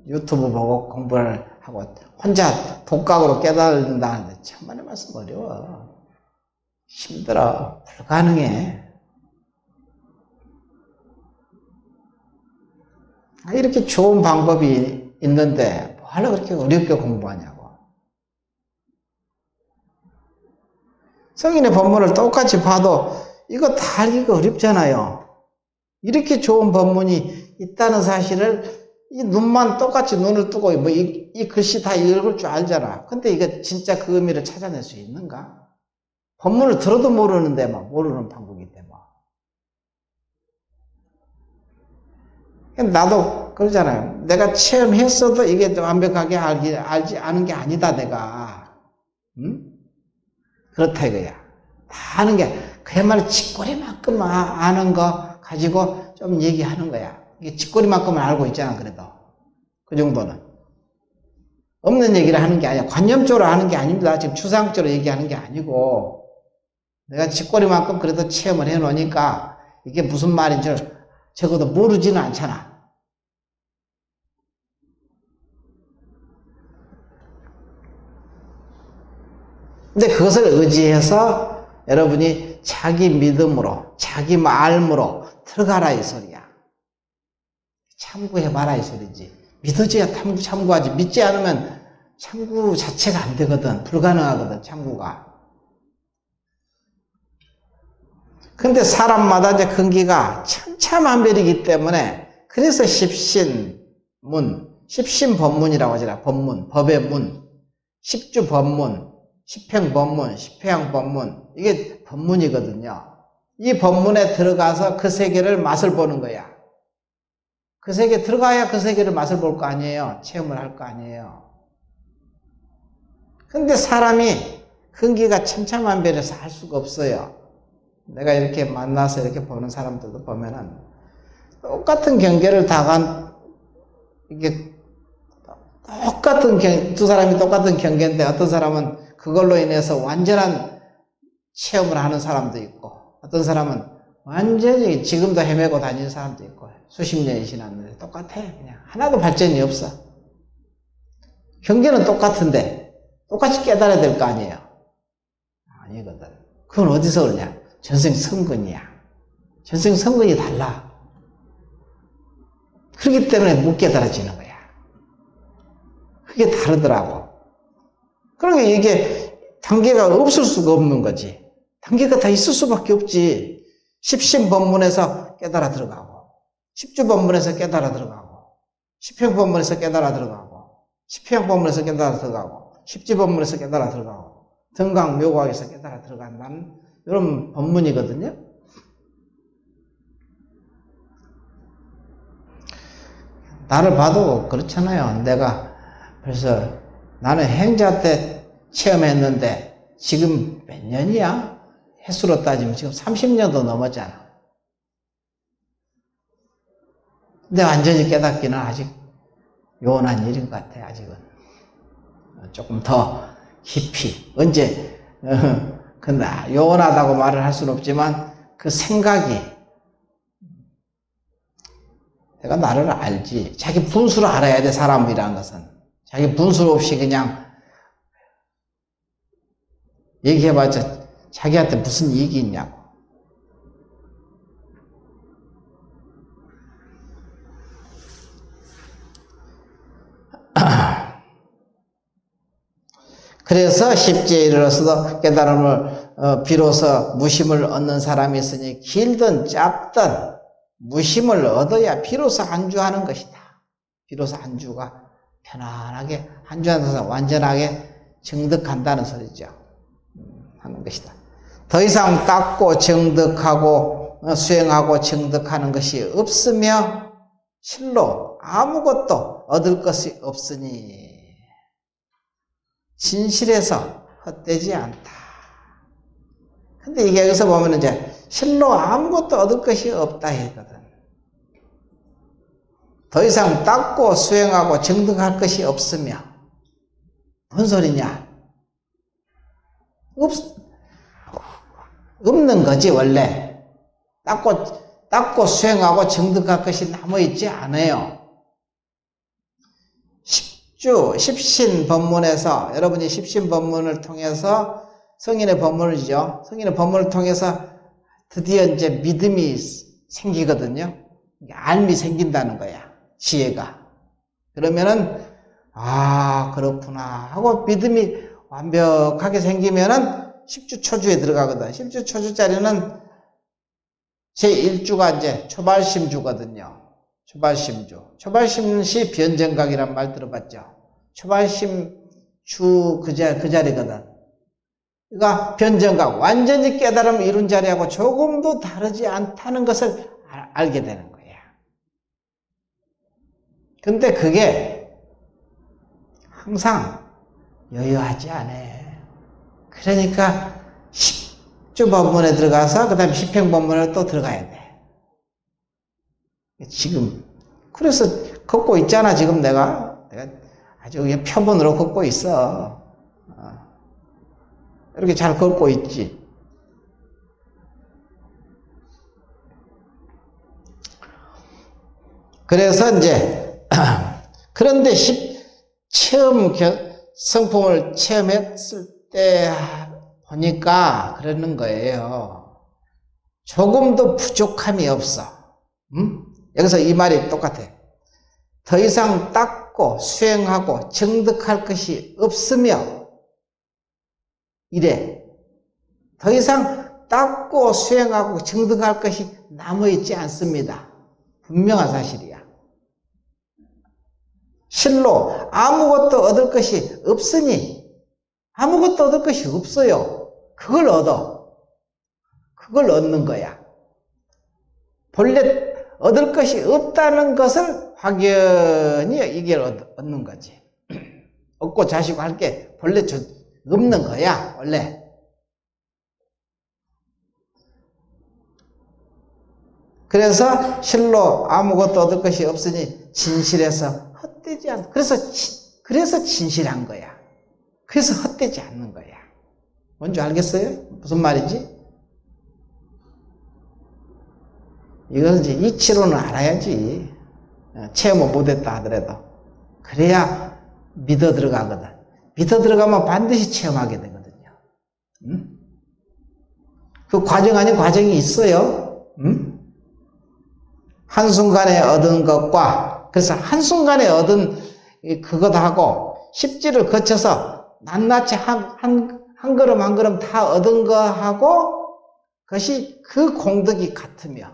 유튜브 보고 공부를 하고 혼자 독각으로 깨달는다는데 천만의 말씀 어려워. 힘들어. 불가능해. 이렇게 좋은 방법이 있는데 뭐하러 그렇게 어렵게 공부하냐고. 성인의 법문을 똑같이 봐도 이거 다 알기가 어렵잖아요. 이렇게 좋은 법문이 있다는 사실을 이 눈만 똑같이 눈을 뜨고 뭐 이 글씨 다 읽을 줄 알잖아. 근데 이거 진짜 그 의미를 찾아낼 수 있는가? 법문을 들어도 모르는데 막 모르는 방법인데 뭐. 나도 그러잖아요. 내가 체험했어도 이게 완벽하게 알지 않은 게 아니다 내가. 응? 그렇다 이거야. 다 아는 게 그야말로 쥐꼬리만큼 아는 거 가지고 좀 얘기하는 거야. 이게 쥐꼬리만큼은 알고 있잖아, 그래도. 그 정도는. 없는 얘기를 하는 게 아니야. 관념적으로 하는 게 아닙니다. 지금 추상적으로 얘기하는 게 아니고, 내가 쥐꼬리만큼 그래도 체험을 해 놓으니까, 이게 무슨 말인지 적어도 모르지는 않잖아. 근데 그것을 의지해서 여러분이 자기 믿음으로, 자기 마음으로 들어가라 이 소리야. 참고해봐라 이 소리지. 믿어줘야 참고하지. 믿지 않으면 참고 자체가 안 되거든. 불가능하거든, 참고가. 근데 사람마다 이제 근기가 천차만별이기 때문에 그래서 십신문, 십신법문이라고 하잖아. 법문, 법의 문, 십주법문, 십행법문, 십회양법문 이게 법문이거든요. 이 법문에 들어가서 그 세계를 맛을 보는 거야. 그 세계 들어가야 그 세계를 맛을 볼 거 아니에요. 체험을 할 거 아니에요. 근데 사람이 흥기가 천차만별해서 할 수가 없어요. 내가 이렇게 만나서 이렇게 보는 사람들도 보면은 똑같은 경계를 이게 두 사람이 똑같은 경계인데 어떤 사람은 그걸로 인해서 완전한 체험을 하는 사람도 있고 어떤 사람은 완전히 지금도 헤매고 다니는 사람도 있고 수십 년이 지났는데 똑같아. 그냥 하나도 발전이 없어. 경계는 똑같은데 똑같이 깨달아야 될 거 아니에요. 아니거든. 그건 어디서 오냐? 전생 성근이야. 전생 성근이 달라. 그렇기 때문에 못 깨달아지는 거야. 그게 다르더라고. 그러니까 이게 단계가 없을 수가 없는 거지. 단계가 다 있을 수밖에 없지. 십신법문에서 깨달아 들어가고, 십주법문에서 깨달아 들어가고, 십행법문에서 깨달아 들어가고, 십행법문에서 깨달아 들어가고, 십지법문에서 깨달아 들어가고, 등강묘과에서 깨달아 들어간다는 이런 법문이거든요. 나를 봐도 그렇잖아요. 내가 벌써 나는 행자 때 체험했는데 지금 몇 년이야? 횟수로 따지면 지금 30년도 넘었잖아. 근데 완전히 깨닫기는 아직 요원한 일인 것 같아. 아직은 조금 더 깊이 언제 근데 요원하다고 말을 할 수는 없지만 그 생각이 내가 나를 알지. 자기 분수를 알아야 돼. 사람이라는 것은 자기 분수 없이 그냥 얘기해봤자 자기한테 무슨 이익이 있냐고. 그래서 십지에 이르러서도 깨달음을 비로소 무심을 얻는 사람이 있으니 길든 짧든 무심을 얻어야 비로소 안주하는 것이다. 비로소 안주가 편안하게 안주하는 것은 완전하게 정득한다는 소리죠. 하는 것이다. 더 이상 닦고 정득하고 수행하고 정득하는 것이 없으며 실로 아무것도 얻을 것이 없으니 진실에서 헛되지 않다. 근데 이게 여기서 보면 이제 실로 아무것도 얻을 것이 없다 했거든. 더 이상 닦고 수행하고 정득할 것이 없으며 뭔 소리냐? 없는 거지 원래. 닦고 수행하고 정득할 것이 남아있지 않아요. 십신법문에서 여러분이 십신법문을 통해서 성인의 법문이죠. 성인의 법문을 통해서 드디어 이제 믿음이 생기거든요. 알미 생긴다는 거야. 지혜가. 그러면은 아 그렇구나 하고 믿음이 완벽하게 생기면은 십주초주에 들어가거든. 십주초주짜리는 제1주가 이제 초발심주거든요. 초발심주. 초발심시 변정각이란 말 들어봤죠? 초발심주 그 자리거든. 그러니까 변정각, 완전히 깨달음을 이룬 자리하고 조금도 다르지 않다는 것을 알게 되는 거야. 근데 그게 항상 여유하지 않아. 그러니까 십주법문에 들어가서 그 다음에 십행법문에 또 들어가야 돼. 지금 그래서 걷고 있잖아. 지금 내가 아주 그냥 표본으로 걷고 있어. 이렇게 잘 걷고 있지. 그래서 이제 그런데 처음 성품을 체험했을 때 보니까 그러는 거예요. 조금도 부족함이 없어. 여기서 이 말이 똑같아. 더 이상 닦고 수행하고 정득할 것이 없으며 이래. 더 이상 닦고 수행하고 정득할 것이 남아있지 않습니다. 분명한 사실이야. 실로 아무것도 얻을 것이 없으니 아무것도 얻을 것이 없어요. 그걸 얻어. 그걸 얻는 거야. 본래 얻을 것이 없다는 것을 확연히 이걸 얻는 거지. 얻고 자시고 할 게 본래 없는 거야, 원래. 그래서 실로 아무것도 얻을 것이 없으니 진실에서 헛되지 않. 그래서 진실한 거야. 그래서 헛되지 않는 거야. 뭔지 알겠어요? 무슨 말이지? 이걸 이제 이치로는 알아야지. 체험을 못했다 하더라도. 그래야 믿어 들어가거든. 믿어 들어가면 반드시 체험하게 되거든요. 응? 그 과정 아닌 과정이 있어요. 응? 한순간에 얻은 것과, 그래서 한순간에 얻은 그것하고 십지를 거쳐서 낱낱이 한 걸음 한 걸음 다 얻은 거하고 그것이 그 공덕이 같으며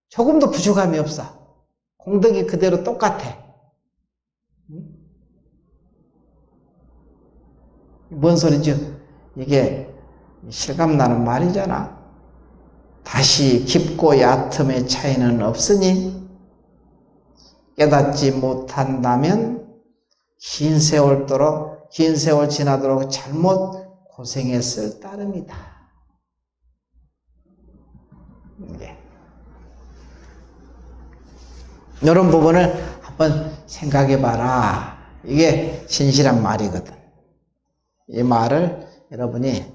조금도 부족함이 없어. 공덕이 그대로 똑같아. 뭔 소리죠? 이게 실감나는 말이잖아. 다시 깊고 얕음의 차이는 없으니 깨닫지 못한다면 긴 세월 지나도록 잘못 고생했을 따름이다. 이런 부분을 한번 생각해 봐라. 이게 진실한 말이거든. 이 말을 여러분이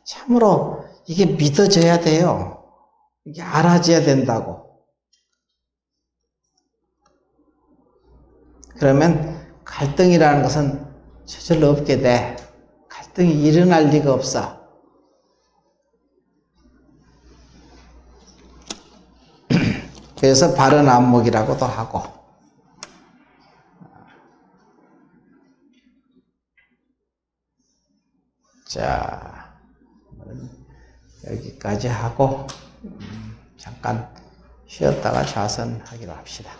참으로 이게 믿어져야 돼요. 이게 알아져야 된다고. 그러면 갈등이라는 것은 저절로 없게 돼. 갈등이 일어날 리가 없어. 그래서 바른 안목이라고도 하고. 자, 여기까지 하고 잠깐 쉬었다가 좌선하기로 합시다.